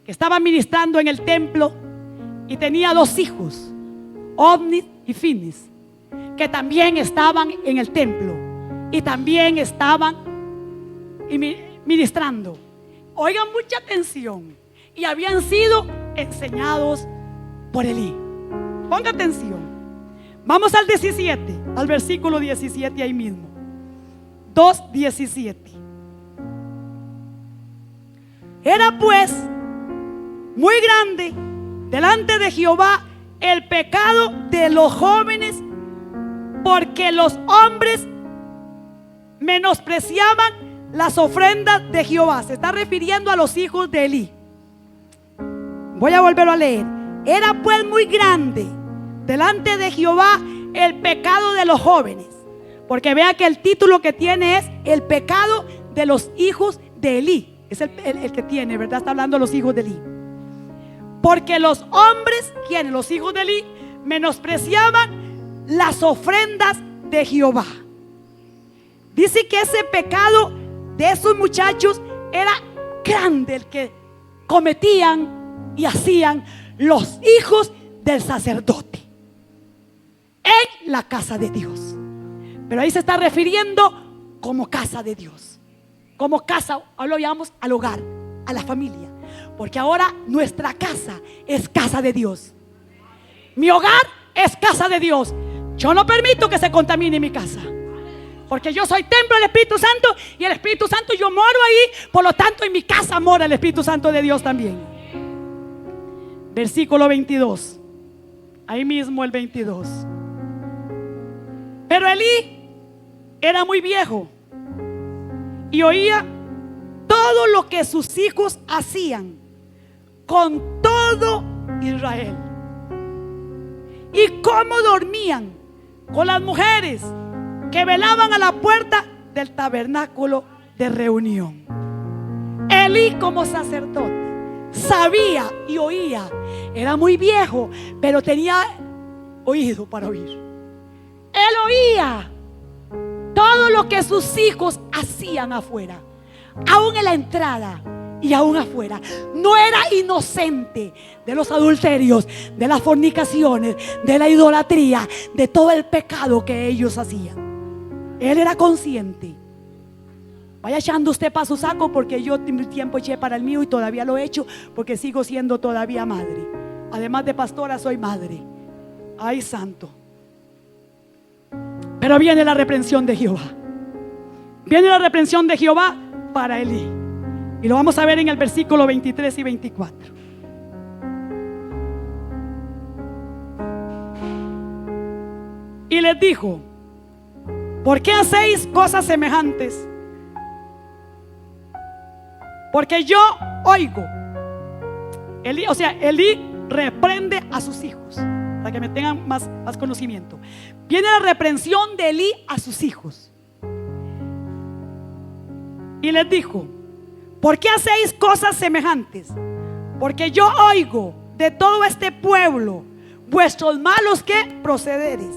que estaba ministrando en el templo, y tenía 2 hijos, Ofni y Finis, que también estaban en el templo y también estaban ministrando. Oigan mucha atención. Y habían sido enseñados por Elí. Ponga atención. Vamos al 17, al versículo 17 ahí mismo. 2:17. Era pues muy grande delante de Jehová el pecado de los jóvenes, porque los hombres menospreciaban las ofrendas de Jehová. Se está refiriendo a los hijos de Elí. Voy a volverlo a leer. Era pues muy grande delante de Jehová el pecado de los jóvenes, porque vea que el título que tiene es el pecado de los hijos de Elí. Es el que tiene, ¿verdad? Está hablando de los hijos de Elí. Porque los hombres, ¿quiénes? Los hijos de Elí, menospreciaban las ofrendas de Jehová. Dice que ese pecado de esos muchachos era grande, el que cometían y hacían los hijos del sacerdote en la casa de Dios. Pero ahí se está refiriendo como casa de Dios, como casa, ahora lo llamamos al hogar, a la familia, porque ahora nuestra casa es casa de Dios. Mi hogar es casa de Dios. Yo no permito que se contamine mi casa, porque yo soy templo del Espíritu Santo, y el Espíritu Santo, yo moro ahí. Por lo tanto en mi casa mora el Espíritu Santo de Dios también. Versículo 22. Ahí mismo el 22. Pero Elí era muy viejo y oía todo lo que sus hijos hacían con todo Israel, y cómo dormían con las mujeres que velaban a la puerta del tabernáculo de reunión. Elí, como sacerdote, sabía y oía. Era muy viejo, pero tenía oído para oír. Él oía todo lo que sus hijos hacían afuera, aún en la entrada y aún afuera. No era inocente de los adulterios, de las fornicaciones, de la idolatría, de todo el pecado que ellos hacían. Él era consciente. Vaya echando usted para su saco, porque yo tiempo eché para el mío y todavía lo he hecho, porque sigo siendo todavía madre. Además de pastora, soy madre. Ay, santo. Pero viene la reprensión de Jehová. Viene la reprensión de Jehová para Elí. Y lo vamos a ver en el versículo 23 y 24. Y les dijo: ¿por qué hacéis cosas semejantes? Porque yo oigo. Elí, o sea, Elí reprende a sus hijos, para que me tengan más conocimiento. Viene la reprensión de Elí a sus hijos. Y les dijo: ¿por qué hacéis cosas semejantes? Porque yo oigo de todo este pueblo vuestros malos ¿qué? Procederes.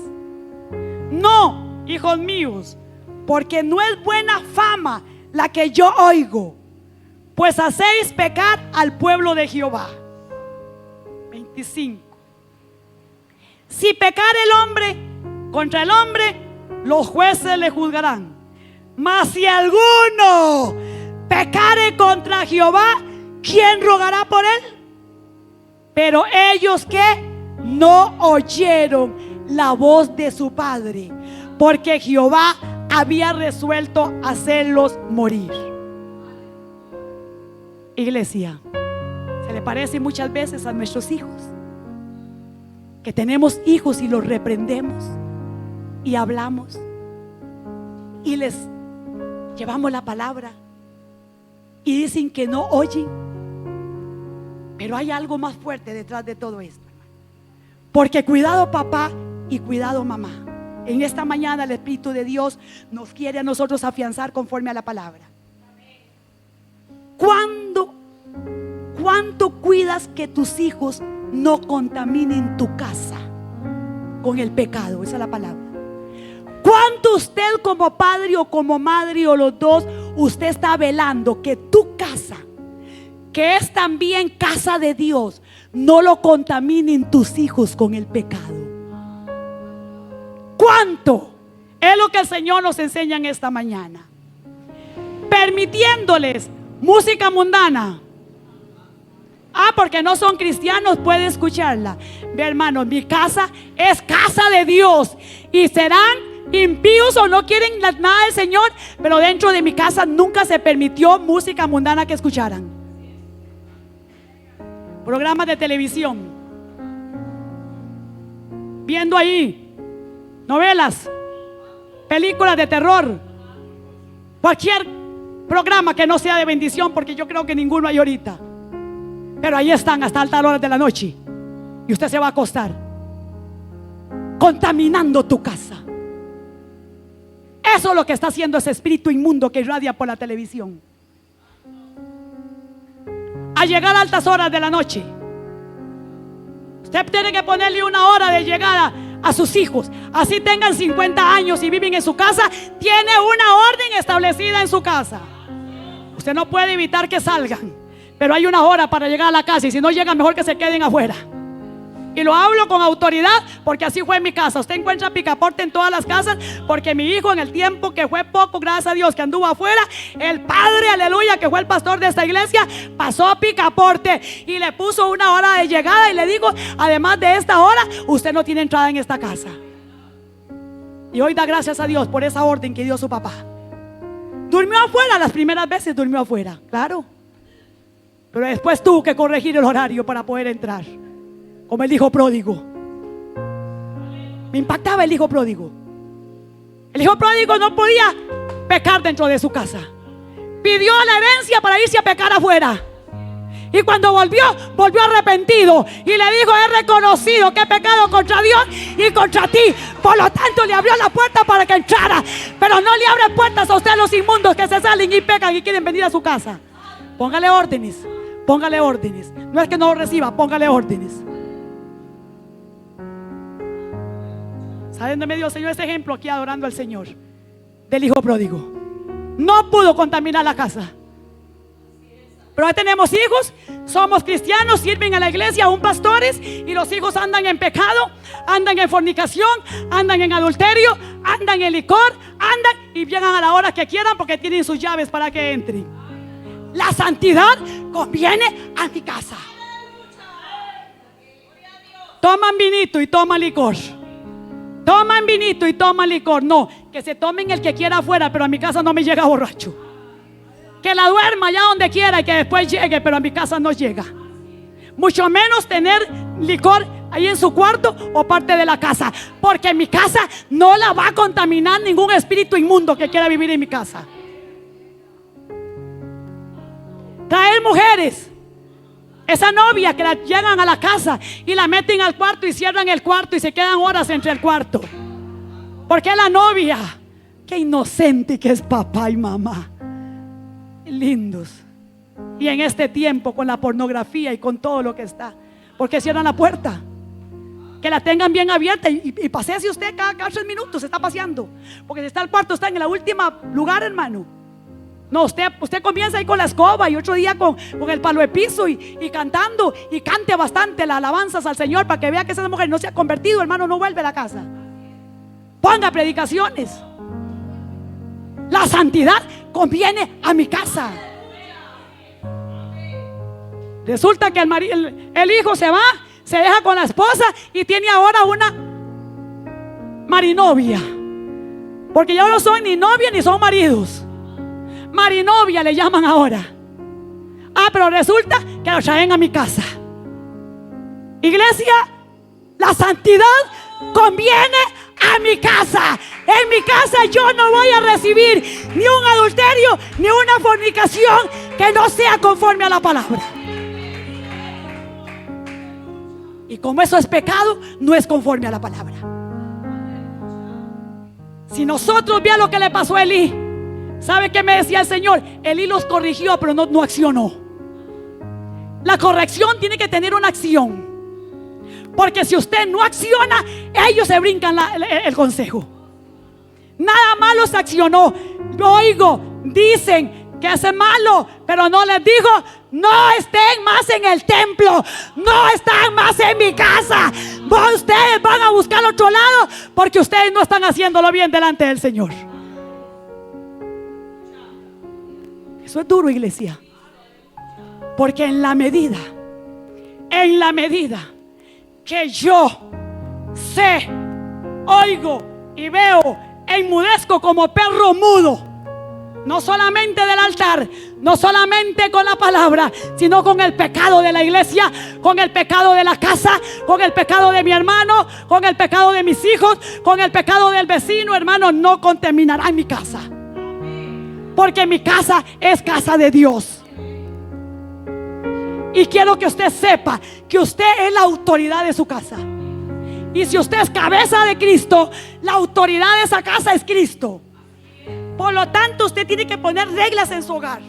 No, hijos míos, porque no es buena fama la que yo oigo, pues hacéis pecar al pueblo de Jehová. 25. Si pecar el hombre contra el hombre, los jueces le juzgarán. Mas si alguno pecare contra Jehová, ¿quién rogará por él? Pero ellos que no oyeron la voz de su padre, porque Jehová había resuelto hacerlos morir. Iglesia, se le parece muchas veces a nuestros hijos, que tenemos hijos y los reprendemos y hablamos y les llevamos la palabra y dicen que no oyen. Pero hay algo más fuerte detrás de todo esto, porque cuidado papá y cuidado mamá. En esta mañana el Espíritu de Dios nos quiere a nosotros afianzar conforme a la palabra. ¿Cuánto cuidas que tus hijos no contaminen tu casa con el pecado? Esa es la palabra. ¿Cuánto usted como padre o como madre o los dos, usted está velando que tu casa, que es también casa de Dios, no lo contaminen tus hijos con el pecado? ¿Cuánto? Es lo que el Señor nos enseña en esta mañana. Permitiéndoles música mundana. Porque no son cristianos, puede escucharla. Ve, hermano, mi casa es casa de Dios. Y serán impíos o no quieren nada del Señor, pero dentro de mi casa nunca se permitió música mundana que escucharan. Programas de televisión, viendo ahí novelas, películas de terror, cualquier programa que no sea de bendición, porque yo creo que ninguno hay ahorita. Pero ahí están hasta altas horas de la noche. Y usted se va a acostar contaminando tu casa. Eso es lo que está haciendo ese espíritu inmundo que irradia por la televisión. A llegar a altas horas de la noche, usted tiene que ponerle una hora de llegada a sus hijos. Así tengan 50 años y viven en su casa, tiene una orden establecida en su casa. Usted no puede evitar que salgan, pero hay una hora para llegar a la casa. Y si no llegan, mejor que se queden afuera. Y lo hablo con autoridad, porque así fue en mi casa. Usted encuentra picaporte en todas las casas, porque mi hijo, en el tiempo que fue poco, gracias a Dios, que anduvo afuera, el padre, aleluya, que fue el pastor de esta iglesia, pasó picaporte y le puso una hora de llegada. Y le digo, además de esta hora, usted no tiene entrada en esta casa. Y hoy da gracias a Dios por esa orden que dio su papá. Durmió afuera, las primeras veces durmió afuera, claro, pero después tuvo que corregir el horario para poder entrar. Como el hijo pródigo. Me impactaba el hijo pródigo. El hijo pródigo no podía pecar dentro de su casa. Pidió la herencia para irse a pecar afuera. Y cuando volvió arrepentido. Y le dijo: he reconocido que he pecado contra Dios y contra ti. Por lo tanto le abrió la puerta para que entrara. Pero no le abre puertas a ustedes los inmundos que se salen y pecan y quieren venir a su casa. Póngale órdenes. Póngale órdenes. No es que no lo reciba, póngale órdenes. ¿Saben dónde me dio el Señor ese ejemplo? Aquí adorando al Señor, del hijo pródigo. No pudo contaminar la casa. Pero ahí tenemos hijos, somos cristianos, sirven a la iglesia, aún pastores, y los hijos andan en pecado, andan en fornicación, andan en adulterio, andan en licor, andan y llegan a la hora que quieran porque tienen sus llaves para que entren. La santidad conviene a mi casa. Toman vinito y toman licor. Toman vinito y toman licor. No, que se tomen el que quiera afuera, pero a mi casa no me llega borracho. Que la duerma allá donde quiera y que después llegue, pero a mi casa no llega. Mucho menos tener licor ahí en su cuarto o parte de la casa, porque mi casa no la va a contaminar ningún espíritu inmundo que quiera vivir en mi casa. Traer mujeres, esa novia que la llegan a la casa y la meten al cuarto y cierran el cuarto y se quedan horas entre el cuarto. Porque la novia, qué inocente que es papá y mamá, lindos. Y en este tiempo con la pornografía y con todo lo que está, porque cierran la puerta. Que la tengan bien abierta y pasee usted cada 3 minutos, se está paseando. Porque si está el cuarto, está en el último lugar, hermano. No, usted comienza ahí con la escoba y otro día con el palo de piso y cantando, y cante bastante las alabanzas al Señor para que vea que esa mujer no se ha convertido, hermano, no vuelve a la casa. Ponga predicaciones. La santidad conviene a mi casa. Resulta que el hijo se va, se deja con la esposa y tiene ahora una marinovia, porque ya no son ni novia ni son maridos. Marinovia le llaman ahora. Pero resulta que lo traen a mi casa. Iglesia, la santidad conviene a mi casa. En mi casa yo no voy a recibir ni un adulterio ni una fornicación que no sea conforme a la palabra. Y como eso es pecado, no es conforme a la palabra. Si nosotros vean lo que le pasó a Elí, ¿sabe qué me decía el Señor? Elí los corrigió, pero no accionó. La corrección tiene que tener una acción, porque si usted no acciona, ellos se brincan el consejo. Nada malo se accionó. Yo oigo, dicen que es malo, pero no les digo: no estén más en el templo, no están más en mi casa. Ustedes van a buscar otro lado, porque ustedes no están haciéndolo bien delante del Señor. Eso es duro, iglesia, porque en la medida en la medida que yo sé, oigo y veo, enmudezco como perro mudo. No solamente del altar, no solamente con la palabra, sino con el pecado de la iglesia, con el pecado de la casa, con el pecado de mi hermano, con el pecado de mis hijos, con el pecado del vecino. Hermano, no contaminará mi casa, porque mi casa es casa de Dios. Y quiero que usted sepa que usted es la autoridad de su casa. Y si usted es cabeza de Cristo, la autoridad de esa casa es Cristo. Por lo tanto, usted tiene que poner reglas en su hogar,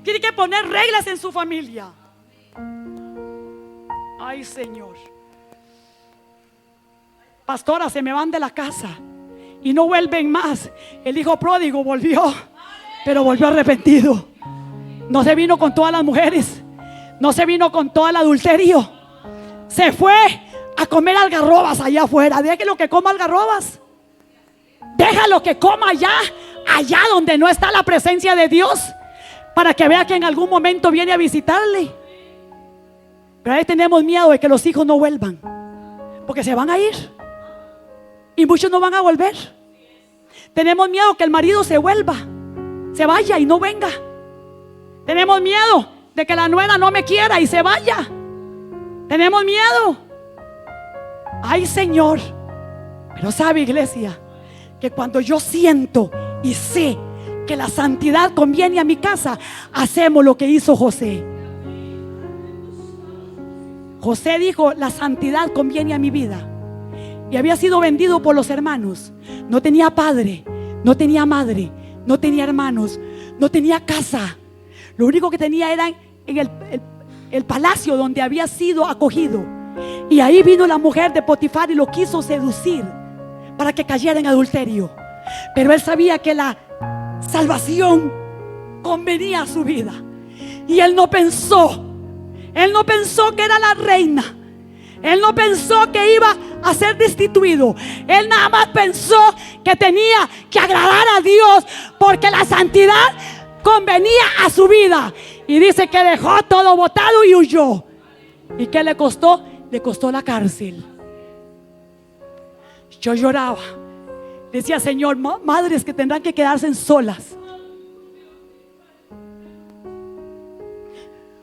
tiene que poner reglas en su familia. Ay, Señor. Pastora, se me van de la casa y no vuelven más. El hijo pródigo volvió, pero volvió arrepentido. No se vino con todas las mujeres, no se vino con todo el adulterio. Se fue a comer algarrobas allá afuera. Déjalo que coma algarrobas. Déjalo que coma allá donde no está la presencia de Dios, para que vea que en algún momento viene a visitarle. Pero ahí tenemos miedo de que los hijos no vuelvan, porque se van a ir y muchos no van a volver. Tenemos miedo que el marido se vuelva, se vaya y no venga. Tenemos miedo de que la nuera no me quiera y se vaya. Tenemos miedo. Ay, Señor. Pero sabe, iglesia, que cuando yo siento y sé que la santidad conviene a mi casa, hacemos lo que hizo José. José dijo: la santidad conviene a mi vida. Y había sido vendido por los hermanos. No tenía padre, no tenía madre, no tenía hermanos, no tenía casa. Lo único que tenía era en el palacio donde había sido acogido. Y ahí vino la mujer de Potifar y lo quiso seducir para que cayera en adulterio. Pero él sabía que la salvación convenía a su vida. Y él no pensó que era la reina. Él no pensó que iba a ser destituido. Él nada más pensó que tenía que agradar a Dios, porque la santidad convenía a su vida. Y dice que dejó todo botado y huyó. ¿Y qué le costó? Le costó la cárcel. Yo lloraba. Decía: Señor, madres que tendrán que quedarse solas,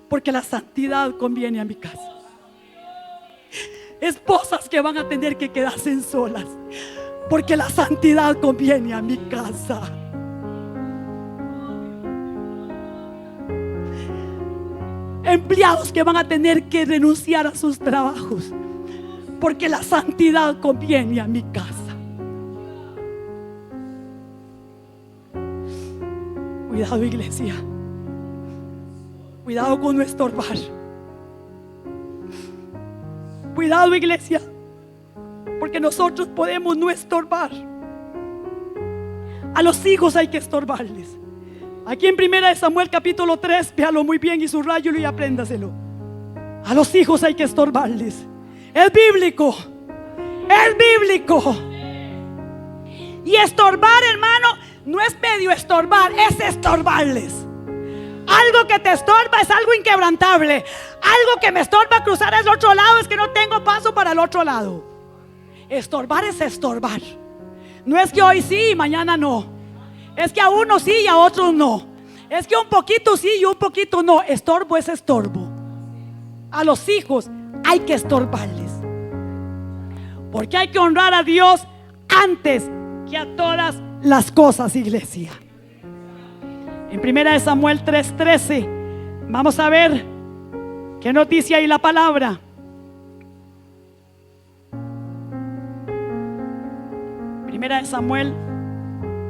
porque la santidad conviene a mi casa. Esposas que van a tener que quedarse solas, porque la santidad conviene a mi casa. Empleados que van a tener que renunciar a sus trabajos, porque la santidad conviene a mi casa. Cuidado, iglesia. Cuidado con no estorbar. Cuidado, iglesia, porque nosotros podemos no estorbar. A los hijos hay que estorbarles. Aquí en 1 Samuel capítulo 3, véalo muy bien y subrayelo y apréndaselo. A los hijos hay que estorbarles. Es bíblico. Es bíblico. Y estorbar, hermano, no es medio estorbar, es estorbarles. Algo que te estorba es algo inquebrantable. Algo que me estorba cruzar al otro lado es que no tengo paso para el otro lado. Estorbar es estorbar. No es que hoy sí y mañana no. Es que a unos sí y a otros no. Es que un poquito sí y un poquito no. Estorbo es estorbo. A los hijos hay que estorbarles, porque hay que honrar a Dios antes que a todas las cosas, iglesia. En 1 Samuel 3:13 vamos a ver qué noticia hay la palabra. Primera de Samuel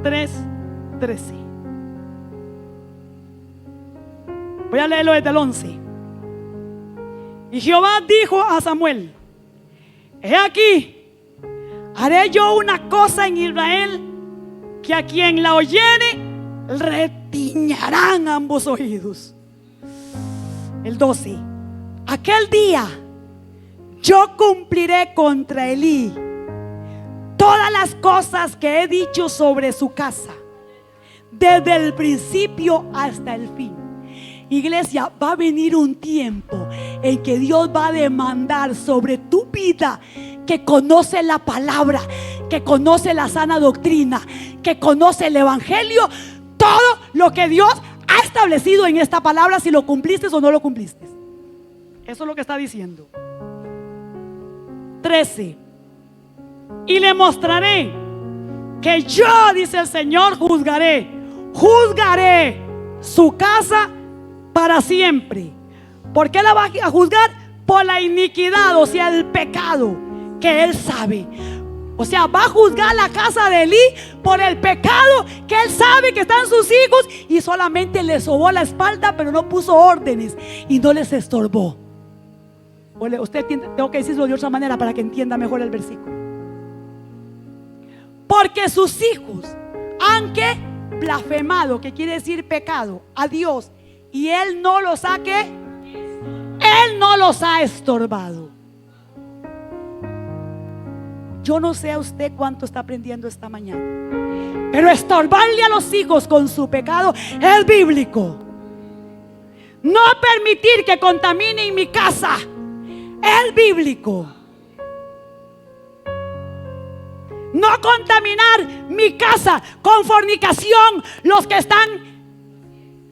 3:13. Voy a leerlo desde el 11. Y Jehová dijo a Samuel: he aquí, haré yo una cosa en Israel, que a quien la oyere retiñarán ambos oídos. El 12. Aquel día yo cumpliré contra Elí todas las cosas que he dicho sobre su casa, desde el principio hasta el fin. Iglesia, va a venir un tiempo en que Dios va a demandar sobre tu vida, que conoce la palabra, que conoce la sana doctrina, que conoce el evangelio, todo lo que Dios ha establecido en esta palabra, si lo cumpliste o no lo cumpliste. Eso es lo que está diciendo. 13. Y le mostraré que yo, dice el Señor, juzgaré su casa para siempre. ¿Por qué la va a juzgar? Por la iniquidad, o sea, el pecado que él sabe. O sea, va a juzgar la casa de Elí por el pecado que él sabe que están sus hijos, y solamente le sobó la espalda, pero no puso órdenes y no les estorbó. Usted entiende, tengo que decirlo de otra manera para que entienda mejor el versículo. Porque sus hijos han que blasfemado, que quiere decir pecado, a Dios, y él no los ha él no los ha estorbado. Yo no sé a usted cuánto está aprendiendo esta mañana, pero estorbarle a los hijos con su pecado es bíblico. No permitir que contaminen mi casa es bíblico. No contaminar mi casa con fornicación. Los que están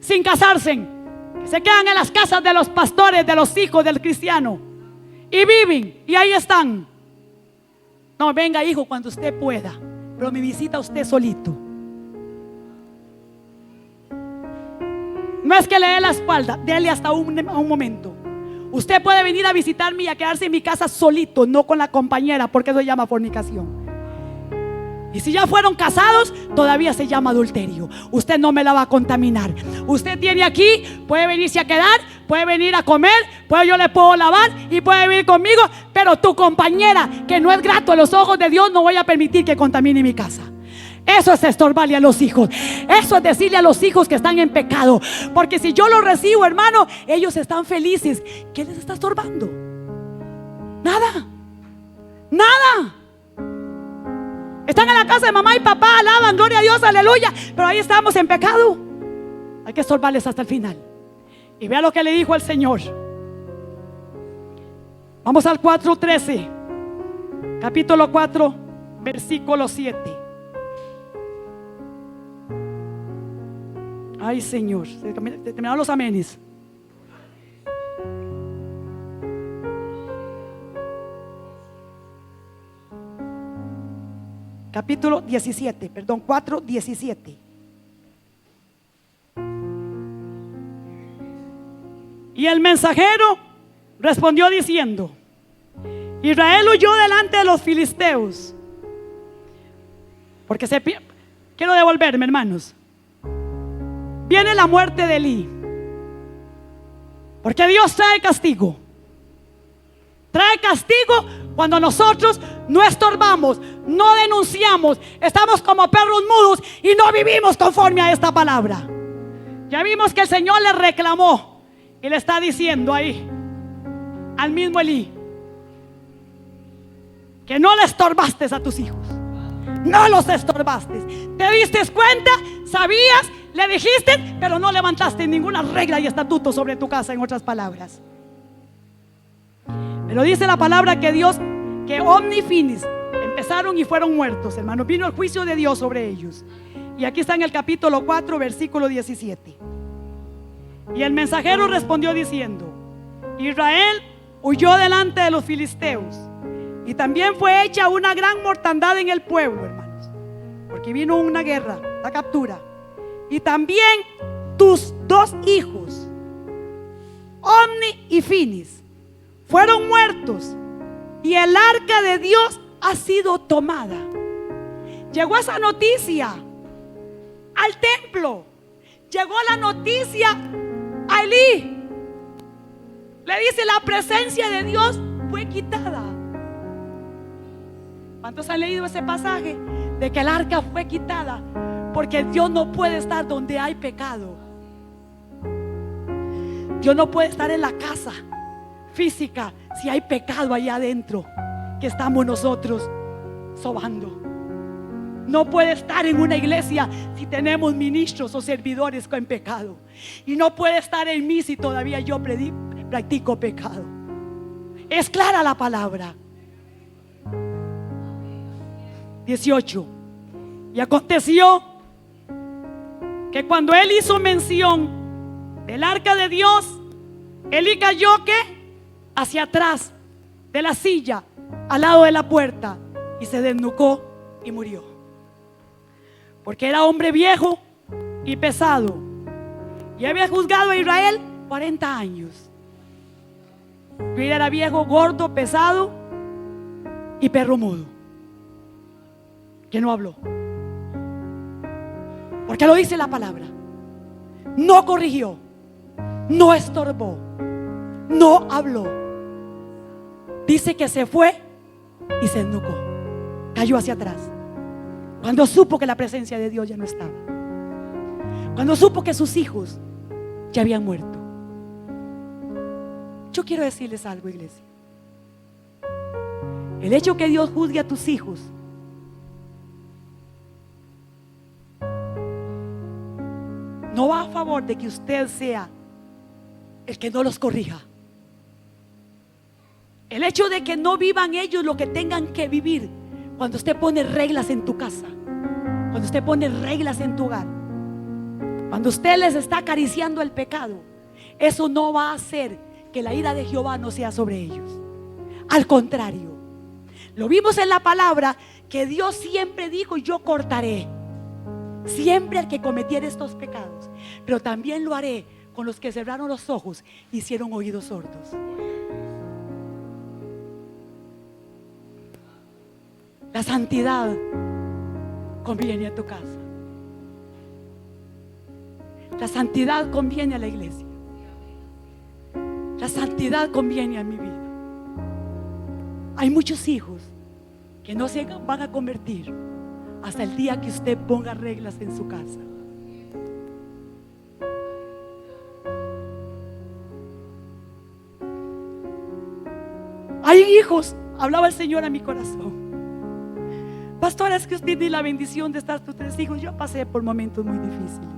sin casarse, que se quedan en las casas de los pastores, de los hijos del cristiano, y viven, y ahí están. No, venga hijo cuando usted pueda, pero me visita usted solito. No es que le dé la espalda, déle hasta un momento. Usted puede venir a visitarme y a quedarse en mi casa solito, no con la compañera, porque eso se llama fornicación. Y si ya fueron casados, todavía se llama adulterio. Usted no me la va a contaminar. Usted tiene aquí, puede venirse a quedar, puede venir a comer, yo le puedo lavar y puede venir conmigo, pero tu compañera, que no es grato a los ojos de Dios, no voy a permitir que contamine mi casa. Eso es estorbarle a los hijos. Eso es decirle a los hijos que están en pecado. Porque si yo los recibo, hermano, ellos están felices. ¿Qué les está estorbando? Nada. Nada. Están en la casa de mamá y papá, alaban, gloria a Dios, aleluya, pero ahí estamos en pecado. Hay que estorbarles hasta el final. Y vea lo que le dijo el Señor. Vamos al 4:13, capítulo 4, versículo 7. Ay, Señor, se terminaron los amenes. Capítulo 17, perdón, 4:17. Y el mensajero respondió diciendo: Israel huyó delante de los filisteos. Porque quiero devolverme, hermanos. Viene la muerte de Elí, porque Dios trae castigo. Trae castigo cuando nosotros no estorbamos, no denunciamos, estamos como perros mudos y no vivimos conforme a esta palabra. Ya vimos que el Señor le reclamó y le está diciendo ahí al mismo Elí que no le estorbaste a tus hijos. No los estorbaste. ¿Te diste cuenta? ¿Sabías? Le dijiste, pero no levantaste ninguna regla y estatuto sobre tu casa, en otras palabras. Pero dice la palabra que Dios, que omni finis, empezaron y fueron muertos, hermanos. Vino el juicio de Dios sobre ellos. Y aquí está en el capítulo 4, versículo 17. Y el mensajero respondió diciendo: Israel huyó delante de los filisteos, y también fue hecha una gran mortandad en el pueblo, hermanos, porque vino una guerra, la captura. Y también tus dos hijos, Omni y Finis, fueron muertos, y el arca de Dios ha sido tomada. Llegó esa noticia al templo, llegó la noticia a Elí. Le dice: la presencia de Dios fue quitada. ¿Cuántos han leído ese pasaje de que el arca fue quitada? Porque Dios no puede estar donde hay pecado. Dios no puede estar en la casa física si hay pecado allá adentro que estamos nosotros sobando. no puede estar en una iglesia si tenemos ministros o servidores con pecado. Y no puede estar en mí si todavía yo practico pecado. Es clara la palabra. 18. Y aconteció que cuando él hizo mención del arca de Dios, Elí cayó ¿qué? Hacia atrás de la silla, al lado de la puerta, y se desnucó y murió. Porque era hombre viejo y pesado, y había juzgado a Israel 40 años. Él era viejo, gordo, pesado y perro mudo, que no habló. Porque lo dice la palabra. No corrigió, no estorbó, no habló. Dice que se fue y se desnucó, cayó hacia atrás. Cuando supo que la presencia de Dios ya no estaba, cuando supo que sus hijos ya habían muerto. Yo quiero decirles algo, iglesia. El hecho que Dios juzgue a tus hijos no va a favor de que usted sea el que no los corrija. El hecho de que no vivan ellos lo que tengan que vivir, cuando usted pone reglas en tu casa, cuando usted pone reglas en tu hogar, cuando usted les está acariciando el pecado, eso no va a hacer que la ira de Jehová no sea sobre ellos. Al contrario, lo vimos en la palabra que Dios siempre dijo: yo cortaré siempre al que cometiera estos pecados, pero también lo haré con los que cerraron los ojos y hicieron oídos sordos. La santidad conviene a tu casa. La santidad conviene a la iglesia. La santidad conviene a mi vida. Hay muchos hijos que no se van a convertir hasta el día que usted ponga reglas en su casa. Hay hijos, hablaba el Señor a mi corazón: pastora, es que usted tiene la bendición de estar tus 3 hijos. Yo pasé por momentos muy difíciles.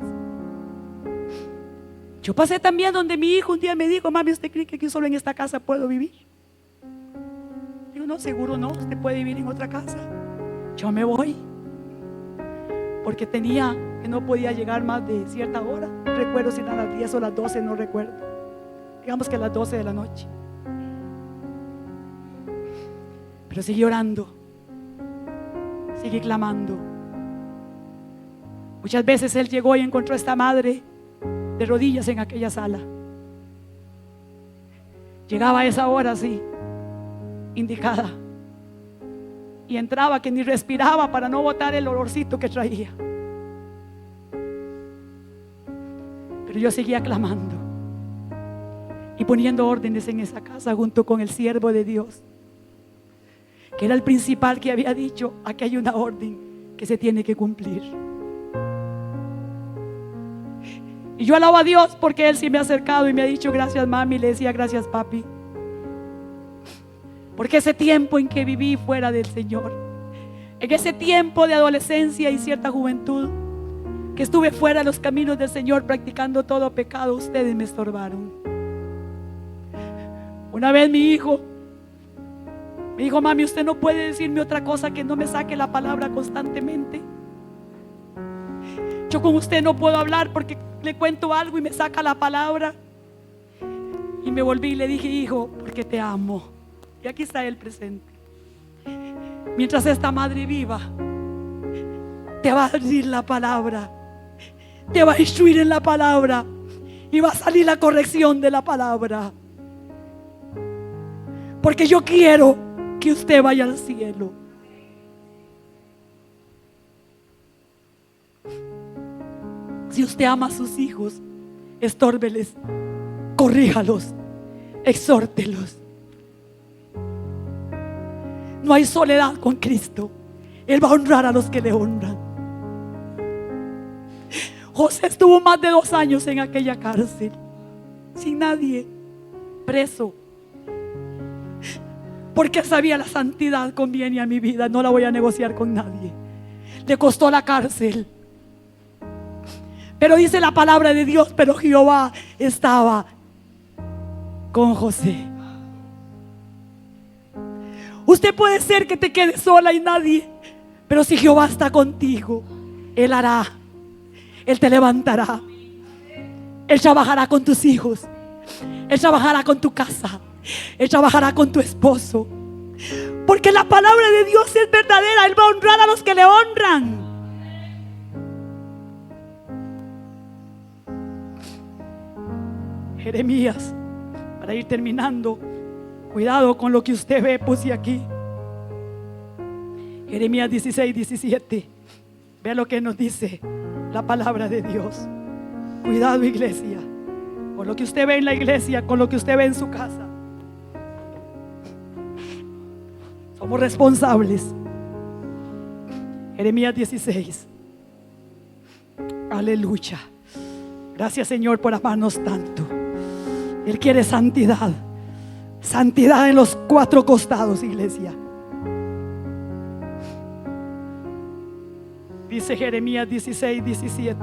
Yo pasé también donde mi hijo un día me dijo: mami, ¿usted cree que aquí solo en esta casa puedo vivir? Digo: no, seguro no, usted puede vivir en otra casa. Yo me voy, porque tenía que no podía llegar más de cierta hora. No recuerdo si eran las 10 o las 12, no recuerdo. Digamos que a las 12 de la noche. Pero seguí orando, seguí clamando. Muchas veces él llegó y encontró a esta madre de rodillas en aquella sala. Llegaba a esa hora así, indicada, y entraba que ni respiraba para no botar el olorcito que traía. Pero yo seguía clamando y poniendo órdenes en esa casa junto con el siervo de Dios, que era el principal, que había dicho: aquí hay una orden que se tiene que cumplir. Y yo alabo a Dios porque Él sí me ha acercado y me ha dicho: gracias mami. Le decía: gracias papi. Porque ese tiempo en que viví fuera del Señor, en ese tiempo de adolescencia y cierta juventud, que estuve fuera de los caminos del Señor practicando todo pecado, ustedes me estorbaron. Una vez mi hijo me dijo: mami, usted no puede decirme otra cosa que no me saque la palabra constantemente. Yo con usted no puedo hablar porque le cuento algo y me saca la palabra. Y me volví y le dije: hijo, porque te amo. Y aquí está él presente. Mientras esta madre viva, te va a decir la palabra, te va a instruir en la palabra, y va a salir la corrección de la palabra. Porque yo quiero que usted vaya al cielo. Si usted ama a sus hijos, estórbeles, corríjalos, exhórtelos. No hay soledad con Cristo. Él va a honrar a los que le honran. José estuvo más de 2 años en aquella cárcel, sin nadie, preso, porque sabía: la santidad conviene a mi vida, no la voy a negociar con nadie. le costó la cárcel. Pero dice la palabra de Dios, pero Jehová estaba con José. Usted puede ser que te quede sola y nadie, pero si Jehová está contigo, Él hará, Él te levantará, Él trabajará con tus hijos, Él trabajará con tu casa, Él trabajará con tu esposo, porque la palabra de Dios es verdadera. Él va a honrar a los que le honran. Jeremías, para ir terminando, cuidado con lo que usted ve, puse aquí. Jeremías 16, 17. Vea lo que nos dice la palabra de Dios. Cuidado, iglesia, con lo que usted ve en la iglesia, con lo que usted ve en su casa. Somos responsables. Jeremías 16. Aleluya. Gracias, Señor, por amarnos tanto. Él quiere santidad. Santidad en los cuatro costados, iglesia. Dice Jeremías 16, 17.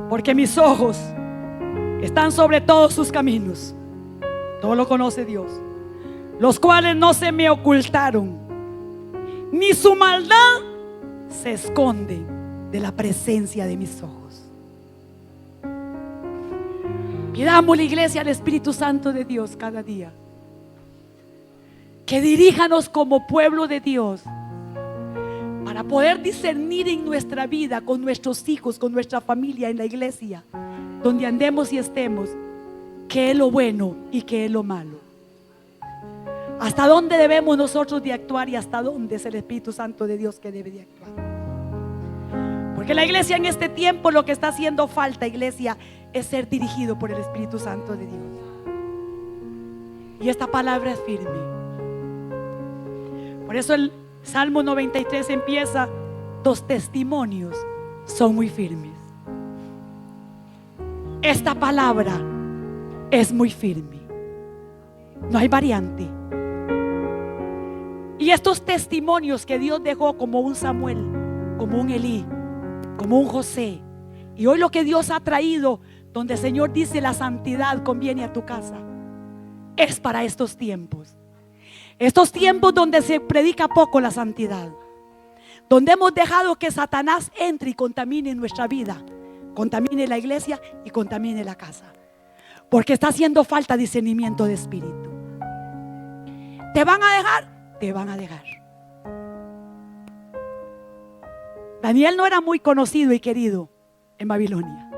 Porque mis ojos están sobre todos sus caminos. Todo lo conoce Dios. Los cuales no se me ocultaron, ni su maldad se esconde de la presencia de mis ojos. Pidamos, la iglesia, al Espíritu Santo de Dios cada día que diríjanos como pueblo de Dios, para poder discernir en nuestra vida, con nuestros hijos, con nuestra familia, en la iglesia, donde andemos y estemos, qué es lo bueno y qué es lo malo. Hasta dónde debemos nosotros de actuar y hasta dónde es el Espíritu Santo de Dios que debe de actuar. Porque la iglesia en este tiempo, lo que está haciendo falta, iglesia, es ser dirigido por el Espíritu Santo de Dios. Y esta palabra es firme. Por eso el Salmo 93 empieza: los testimonios son muy firmes. Esta palabra es muy firme. No hay variante. Y estos testimonios que Dios dejó, como un Samuel, como un Elí, como un José, y hoy lo que Dios ha traído, donde el Señor dice la santidad conviene a tu casa, es para estos tiempos. Estos tiempos donde se predica poco la santidad, donde hemos dejado que Satanás entre y contamine nuestra vida, contamine la iglesia y contamine la casa, porque está haciendo falta discernimiento de espíritu. ¿Te van a dejar? Te van a dejar. Daniel no era muy conocido y querido en Babilonia.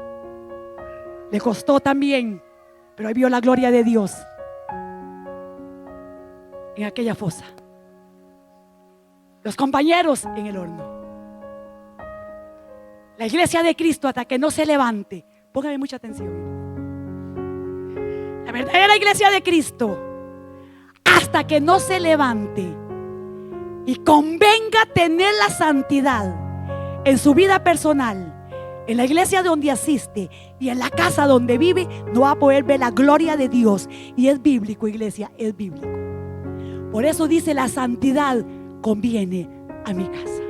Le costó también, pero ahí vio la gloria de Dios en aquella fosa. Los compañeros en el horno. La iglesia de Cristo, hasta que no se levante, póngame mucha atención. La verdadera iglesia de Cristo, hasta que no se levante y convenga tener la santidad en su vida personal, en la iglesia donde asiste y en la casa donde vive, no va a poder ver la gloria de Dios. Y es bíblico, iglesia, es bíblico. Por eso dice: la santidad conviene a mi casa.